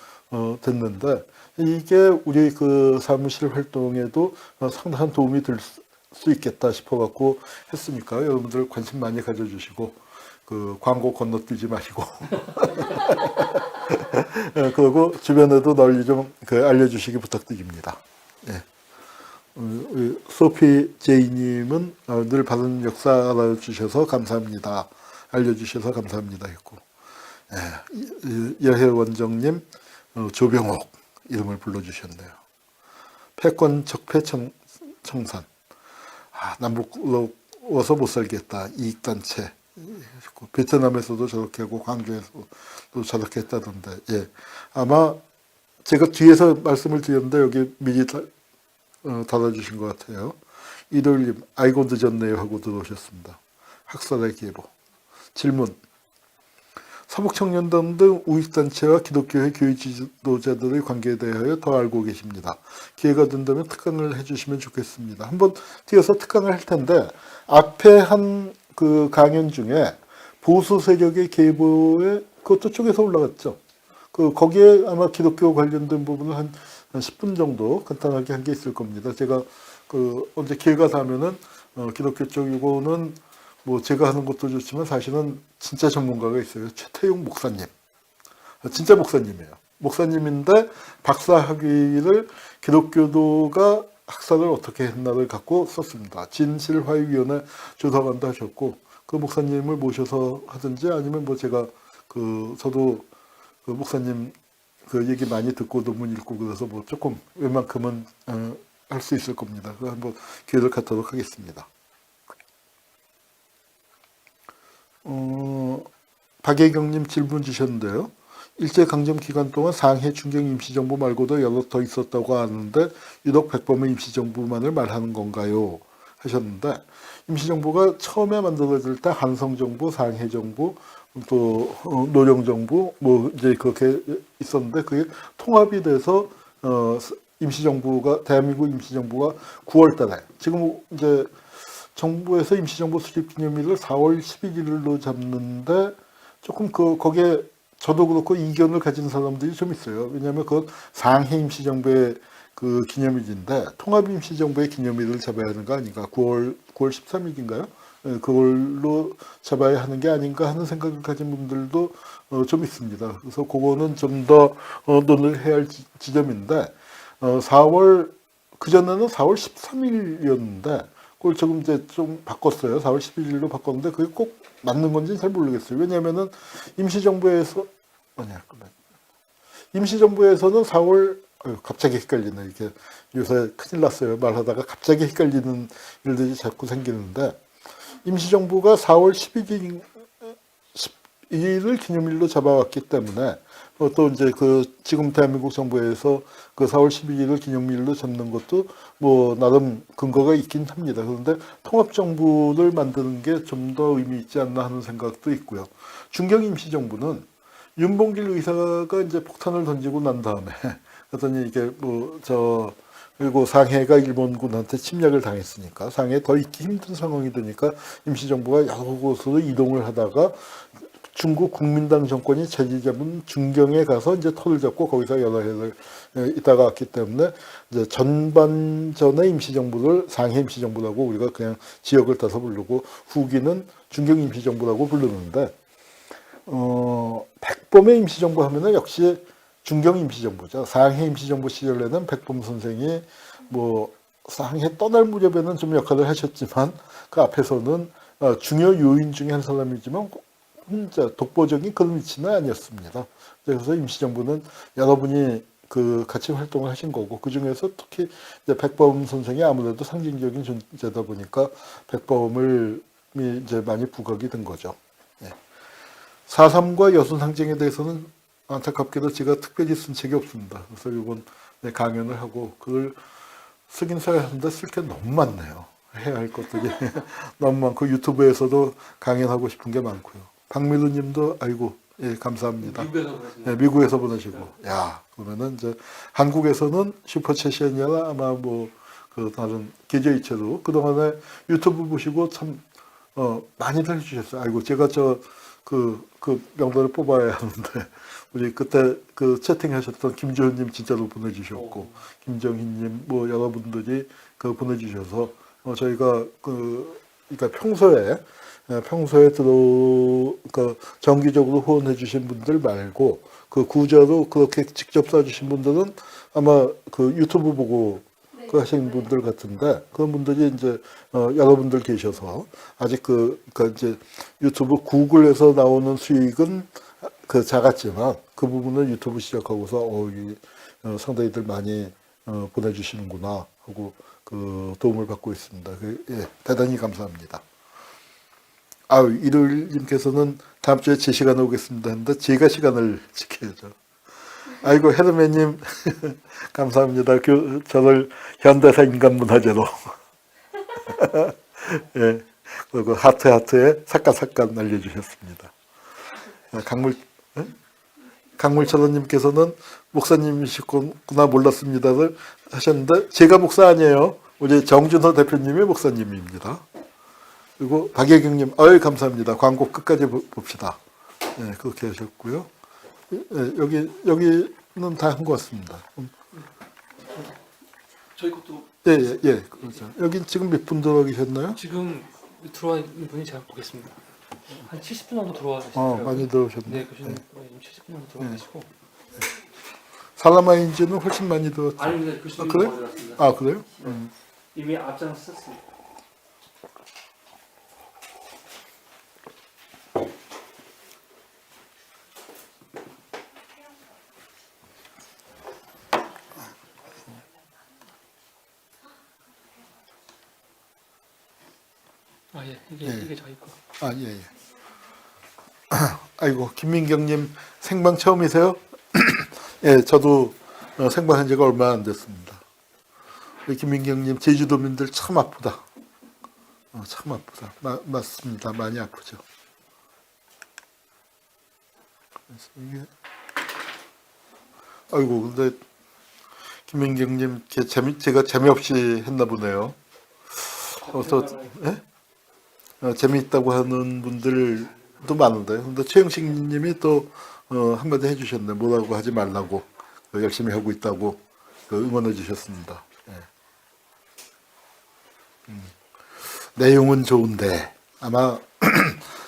됐는데 이게 우리 그 사무실 활동에도 상당한 도움이 될 수 있겠다 싶어 갖고 했으니까 여러분들 관심 많이 가져주시고 그 광고 건너뛰지 마시고 그리고 주변에도 널리 좀 알려주시기 부탁드립니다. 예. 소피 제이님은 늘 바른 역사 알아주셔서 감사합니다. 알려주셔서 감사합니다 했고 여혜 원정님 조병옥 이름을 불러주셨네요. 패권 적폐 청산 남북으로 와서 못 살겠다 이익단체 베트남에서도 저렇게 하고 광주에서도 저렇게 했다던데 예 아마 제가 뒤에서 말씀을 드렸는데 여기 미리 달아주신 것 같아요. 이돌님 아이고 늦었네요 하고 들어오셨습니다. 학살의 계보 질문 사북청년단 등 우익단체와 기독교회 교회 지도자들의 관계에 대하여 더 알고 계십니다. 기회가 된다면 특강을 해주시면 좋겠습니다. 한번 뒤에서 특강을 할 텐데 앞에 한 그 강연 중에 보수 세력의 계보에 그것도 쪽에서 올라갔죠. 거기에 아마 기독교 관련된 부분을 한 10분 정도 간단하게 한 게 있을 겁니다. 제가 언제 기회가 닿으면은 기독교 쪽 이거는 뭐 제가 하는 것도 좋지만 사실은 진짜 전문가가 있어요. 최태용 목사님. 진짜 목사님이에요. 목사님인데 박사 학위를 기독교도가 학살을 어떻게 했나를 갖고 썼습니다. 진실화익위원회 조사관도 하셨고 그 목사님을 모셔서 하든지 아니면 뭐 제가 저도 그 목사님 그 얘기 많이 듣고 논문 읽고 그래서 뭐 조금 웬만큼은 할 수 있을 겁니다. 그 한번 기회를 갖도록 하겠습니다. 박예경님 질문 주셨는데요. 일제강점 기간 동안 상해 중경 임시정부 말고도 여러 더 있었다고 하는데 유독 백범의 임시정부만을 말하는 건가요? 하셨는데 임시정부가 처음에 만들어질 때 한성정부, 상해정부, 또 노령정부 뭐 이제 그렇게 있었는데 그게 통합이 돼서 임시정부가 대한민국 임시정부가 9월달에 지금 이제 정부에서 임시정부 수립기념일을 4월 11일로 잡는데 조금 거기에 저도 그렇고 이견을 가진 사람들이 좀 있어요. 왜냐하면 그건 상해 임시정부의 그 기념일인데 통합 임시정부의 기념일을 잡아야 하는 거 아닌가? 9월 13일인가요? 그걸로 잡아야 하는 게 아닌가 하는 생각을 가진 분들도 좀 있습니다. 그래서 그거는 좀 더 논의를 해야 할 지점인데 4월 그전에는 4월 13일이었는데 그걸 지금 이제 좀 바꿨어요. 4월 11일로 바꿨는데 그게 꼭 맞는 건지 잘 모르겠어요. 왜냐하면은 임시정부에서는 4월 갑자기 헷갈리네. 이렇게 요새 큰일 났어요. 말하다가 갑자기 헷갈리는 일들이 자꾸 생기는데 임시정부가 4월 12일을 기념일로 잡아왔기 때문에 또 이제 지금 대한민국 정부에서 4월 12일을 기념일로 잡는 것도 뭐 나름 근거가 있긴 합니다. 그런데 통합정부를 만드는 게 좀 더 의미 있지 않나 하는 생각도 있고요. 중경 임시정부는 윤봉길 의사가 이제 폭탄을 던지고 난 다음에 그랬더니 이게 그리고 상해가 일본군한테 침략을 당했으니까 상해에 더 있기 힘든 상황이 되니까 임시정부가 여러 곳으로 이동을 하다가 중국 국민당 정권이 차지 잡은 중경에 가서 이제 터를 잡고 거기서 여러 해를 있다가 왔기 때문에 이제 전반전의 임시정부를 상해 임시정부라고 우리가 그냥 지역을 따서 부르고 후기는 중경 임시정부라고 부르는데 백범의 임시정부 하면은 역시 중경 임시정부죠. 상해 임시정부 시절에는 백범 선생이 뭐 상해 떠날 무렵에는 좀 역할을 하셨지만 그 앞에서는 중요 요인 중에 한 사람이지만 혼자 독보적인 그런 위치는 아니었습니다. 그래서 임시정부는 여러분이 그 같이 활동을 하신 거고 그 중에서 특히 이제 백범 선생이 아무래도 상징적인 존재다 보니까 백범을 이제 많이 부각이 된 거죠. 예. 4.3과 여순 상징에 대해서는 안타깝게도 제가 특별히 쓴 책이 없습니다. 그래서 이번 강연을 하고 그걸 쓰긴 써야 하는데 쓸 게 너무 많네요. 해야 할 것들이 너무 많고 유튜브에서도 강연하고 싶은 게 많고요. 박미루 님도 아이고 예, 감사합니다. 미국에서 보내신 예, 미국에서 보내시고 야 그러면은 이제 한국에서는 슈퍼챗이 아니라 아마 뭐 그 다른 계좌이체로 그동안에 유튜브 보시고 참 많이들 해주셨어요. 아이고 제가 그 명단을 뽑아야 하는데 우리 그때 그 채팅하셨던 김조현님 진짜로 보내주셨고 김정희님 뭐 여러분들이 그 보내주셔서 저희가 그러니까 평소에 그 정기적으로 후원해주신 분들 말고 그 구자로 그렇게 직접 쏴주신 분들은 아마 그 유튜브 보고 그 하신 분들 같은데 그런 분들이 이제 여러분들 계셔서 아직 그러니까 이제 유튜브 구글에서 나오는 수익은 그 작았지만 그 부분을 유튜브 시작하고서 상당히들 많이 보내주시는구나 하고 그 도움을 받고 있습니다. 예, 대단히 감사합니다. 일요일님께서는 다음 주에 제 시간에 오겠습니다 했는데 제가 시간을 지켜야죠. 아이고 헤르메님 감사합니다. 저를 현대사 인간문화재로 예, 그리고 하트에 삭간 알려주셨습니다. 강물철원님께서는 목사님이시구나 몰랐습니다를 하셨는데 제가 목사 아니에요. 우리 정준호 대표님이 목사님입니다. 그리고 박예경님, 감사합니다. 광고 끝까지 봅시다. 예, 그렇게 하셨고요. 예, 여기는 다 한 것 같습니다. 저희 것도 예, 그렇죠. 여기 지금 몇 분 들어와 계셨나요? 지금 들어와 있는 분이 제가 보겠습니다. 한 70분 정도 들어와 계시더라고요. 많이 들어오셨네. 네, 교수님 70분 정도 들어와 계시고. 살라마인지는 훨씬 많이 들어왔죠. 아닙니다. 교수님 그래? 먼저 왔습니다. 그래요? 이미 앞장 썼습니다. 예, 이게 저희 거. 예. 아이고, 김민경님 생방 처음이세요? 예, 저도 생방한 지가 얼마 안 됐습니다. 김민경님, 제주도민들 참 아프다. 참 아프다. 맞습니다. 많이 아프죠. 그래서 이게 아이고, 근데 김민경님, 제가 재미없이 했나 보네요. 재미있다고 하는 분들도 많은데, 근데 최영식 님이 또 한마디 해주셨네. 뭐라고 하지 말라고 열심히 하고 있다고 응원해 주셨습니다. 예. 내용은 좋은데 아마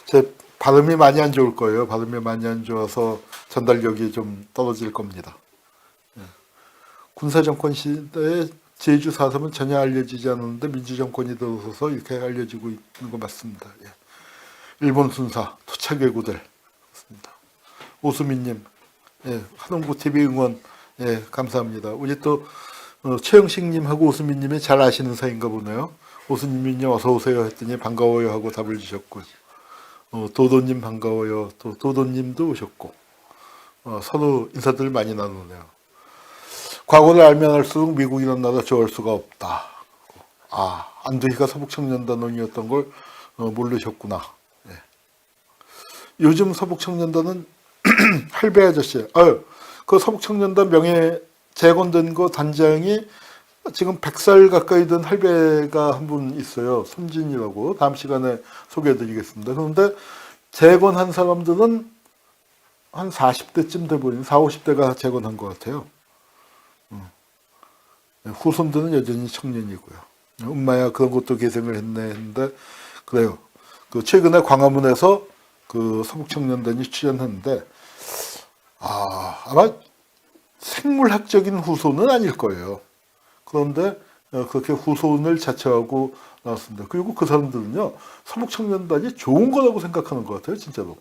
제 발음이 많이 안 좋을 거예요. 발음이 많이 안 좋아서 전달력이 좀 떨어질 겁니다. 예. 군사정권 시대에 제주 4.3은 전혀 알려지지 않았는데 민주정권이 들어서서 이렇게 알려지고 있는 거 맞습니다. 예. 일본 순사, 토착외구들 맞습니다. 오수민님, 예, 한홍구TV 응원 예, 감사합니다. 우리 또 최영식님하고 오수민님이 잘 아시는 사이인가 보네요. 오수민님 어서 오세요 했더니 반가워요 하고 답을 주셨고 도도님 반가워요. 또 도도님도 오셨고 서로 인사들 많이 나누네요. 과거를 알면 알수록 미국이라는 나라 좋아할 수가 없다. 안두희가 서북청년단원이었던 걸 모르셨구나. 예. 요즘 서북청년단은 할배 아저씨, 그 서북청년단 명예 재건된 거 단장이 지금 100살 가까이 된 할배가 한 분 있어요. 손진이라고. 다음 시간에 소개해드리겠습니다. 그런데 재건한 사람들은 한 40대쯤 돼 보이는 40, 50대가 재건한 것 같아요. 후손들은 여전히 청년이고요. 엄마야 그런 것도 계승을 했네 했는데 그래요. 그 최근에 광화문에서 그 서북청년단이 출연했는데 아마 생물학적인 후손은 아닐 거예요. 그런데 그렇게 후손을 자처하고 나왔습니다. 그리고 그 사람들은요 서북청년단이 좋은 거라고 생각하는 것 같아요, 진짜로.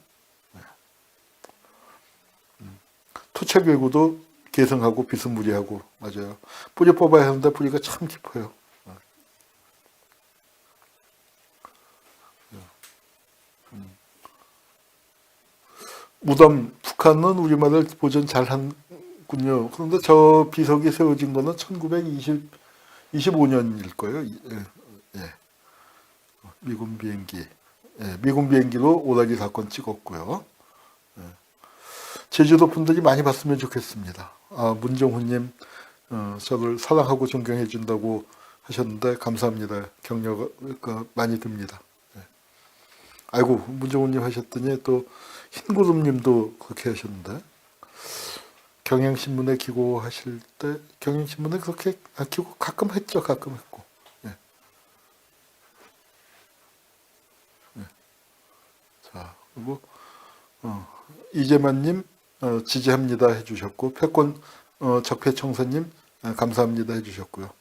토착외구도 계승하고 비스무리하고 맞아요. 뿌리 뽑아야 하는데 뿌리가 참 깊어요. 무덤 북한은 우리말을 보존 잘한군요. 그런데 저 비석이 세워진 거는 1925년일 거예요. 예. 미군 비행기. 예, 미군 비행기로 오라기 사건 찍었고요. 예. 제주도 분들이 많이 봤으면 좋겠습니다. 문정훈님 저를 사랑하고 존경해 준다고 하셨는데 감사합니다. 격려가 많이 듭니다. 예. 아이고 문정훈님 하셨더니 또 흰구름님도 그렇게 하셨는데 경향신문에 기고하실 때 경향신문에 그렇게 기고 가끔 했죠. 가끔 했고. 예. 예. 자 그리고 이재만님 지지합니다 해주셨고 패권 적폐청사님 감사합니다 해주셨고요.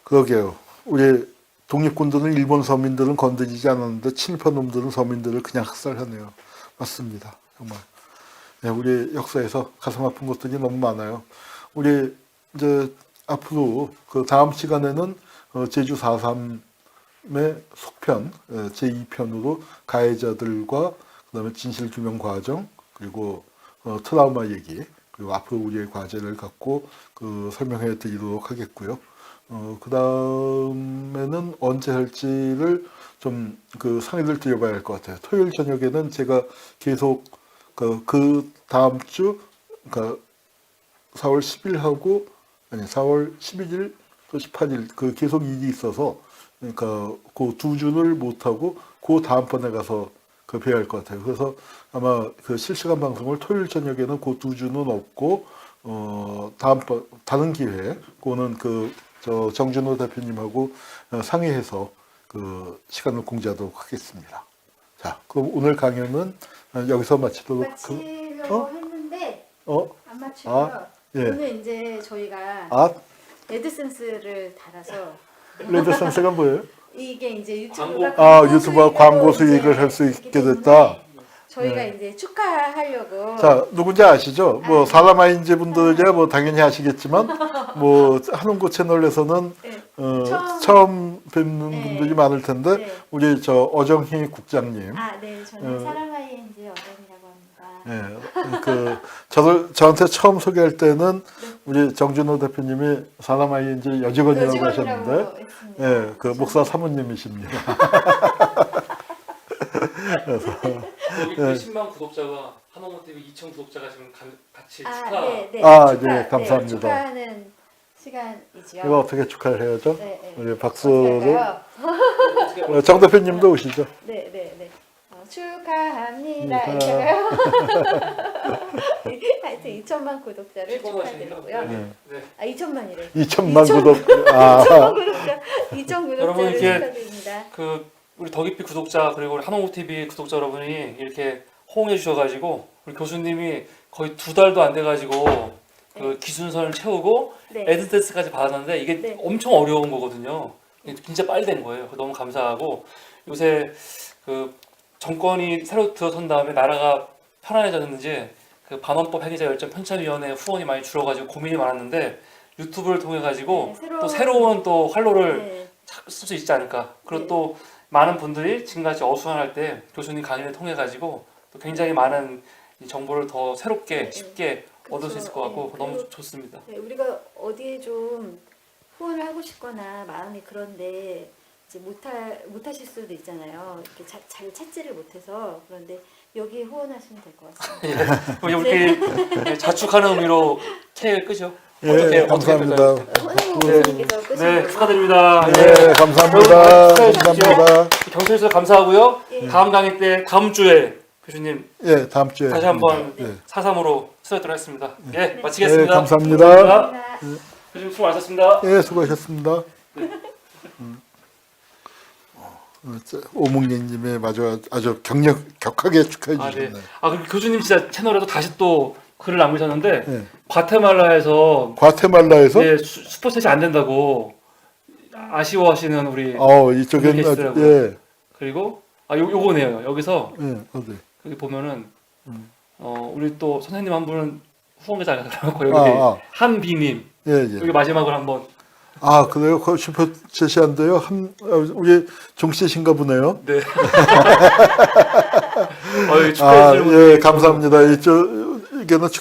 그러게요. 우리 독립군들은 일본 서민들은 건드리지 않았는데 친일파놈들은 서민들을 그냥 학살하네요. 맞습니다. 정말. 네, 우리 역사에서 가슴 아픈 것들이 너무 많아요. 우리 이제 앞으로 그 다음 시간에는 제주 4.3의 속편 제2편으로 가해자들과 그다음에 진실규명 과정 그리고 트라우마 얘기 그리고 앞으로 우리의 과제를 갖고 설명해 드리도록 하겠고요. 그 다음에는 언제 할지를 좀 상의를 드려봐야 할 것 같아요. 토요일 저녁에는 제가 계속 그 다음 주, 그러니까 4월 10일하고, 아니, 4월 11일 또 18일, 계속 일이 있어서, 그러니까 그 두 주를 못하고, 그 다음번에 가서 뵈야 할 것 같아요. 그래서 아마 실시간 방송을 토요일 저녁에는 그 두 주는 없고, 다음번, 다른 기회에, 그거는 정준호 대표님하고 상의해서 시간을 공지하도록 하겠습니다. 자, 그럼 오늘 강연은 여기서 마치도록 마치려고 했는데 안 마치고요. 아, 예. 오늘 이제 저희가 레드센스를 달아서 레드선스가 뭐예요? 이게 이제 유튜브가 광고 수익을 할 수 있게 됐다. 저희가 이제 축하하려고. 자, 누군지 아시죠? 뭐 사람아인지 분들이야 뭐 당연히 아시겠지만 뭐 한홍구 채널에서는 네. 처음 뵙는 네. 분들이 많을 텐데 네. 우리 어정희 국장님. 네, 저는 사랑아이엔지 어정이라고 합니다. 예, 저한테 처음 소개할 때는 우리 정준호 대표님이 사람아이인지 여직원이라고 하셨는데, 했습니다. 예, 목사 사모님이십니다. 여기 10만 구독자가 한홍호 TV 2천 구독자가 지금 같이 축하. 네, 감사합니다. 네, 축하하는 시간이지요. 이거 어떻게 축하를 해야죠? 네. 우리 박수로. 어떡할까요? 정 대표님도 오시죠. 네. 축하합니다. 네. 이렇게요. 하여튼 2천만 구독자를 축하드리고요. 네. 2천만이래. 2천만 구독. 2천 여러분, 구독자를 이렇게 축하드립니다. 우리 더 깊이 구독자 그리고 우리 한홍호 TV 구독자 여러분이 이렇게 호응해 주셔가지고 우리 교수님이 거의 2달도 안 돼가지고 기준선을 채우고 네. 에드센스까지 받았는데 이게 네. 엄청 어려운 거거든요. 진짜 빨리 된 거예요. 너무 감사하고 요새 정권이 새로 들어선 다음에 나라가 편안해졌는지 반헌법 해결자 열정 편찬위원회 후원이 많이 줄어가지고 고민이 많았는데 유튜브를 통해 가지고 또 새로운 또 활로를 쓸 수 있지 않을까. 그리고 또 많은 분들이 지금같이 어수선할 때 교수님 강의를 통해 가지고 또 굉장히 많은 이 정보를 더 새롭게 쉽게 얻을 수 있을 것 같고 너무 좋습니다. 우리가 어디에 좀 후원을 하고 싶거나 마음이 그런데 이제 못하실 수도 있잖아요. 이렇게 잘 찾지를 못해서. 그런데 여기에 후원하시면 될 것 같습니다. 그럼 이렇게 자축하는 의미로 책을 끄죠. 예, 감사합니다. 선생님께서 끄신 네, 거고. 축하드립니다. 예, 감사합니다. 감사합니다. 경찰서 감사하고요. 예. 다음 강의 때 다음 주에 교수님 예, 다음 주에 다시 한번 예. 4.3으로 수고하도록 하겠습니다. 예, 예, 마치겠습니다. 감사합니다. 감사합니다. 교수님 수고 많으셨습니다. 예, 수고하셨습니다. 오목리님의 아주 격하게 축하해 아, 네. 주셨네요. 아, 그리고 교수님 진짜 채널에도 다시 또 글을 남기셨는데 예. 과테말라에서 과테말라에서 예, 슈퍼챗이 안 된다고 아쉬워하시는 우리 이쪽에 분이 계시더라고요. 예, 그리고 요거네요. 여기서 예, 어디? 여기 보면은 우리 또 선생님 한 분은 후원자 잘하고 여기 한비님 예, 예. 여기 마지막으로 한번 그래요? 그 슈퍼챗이한데요. 우리 종씨신가 보네요. 네. 축하해 주시는 예, 감사합니다. 이게는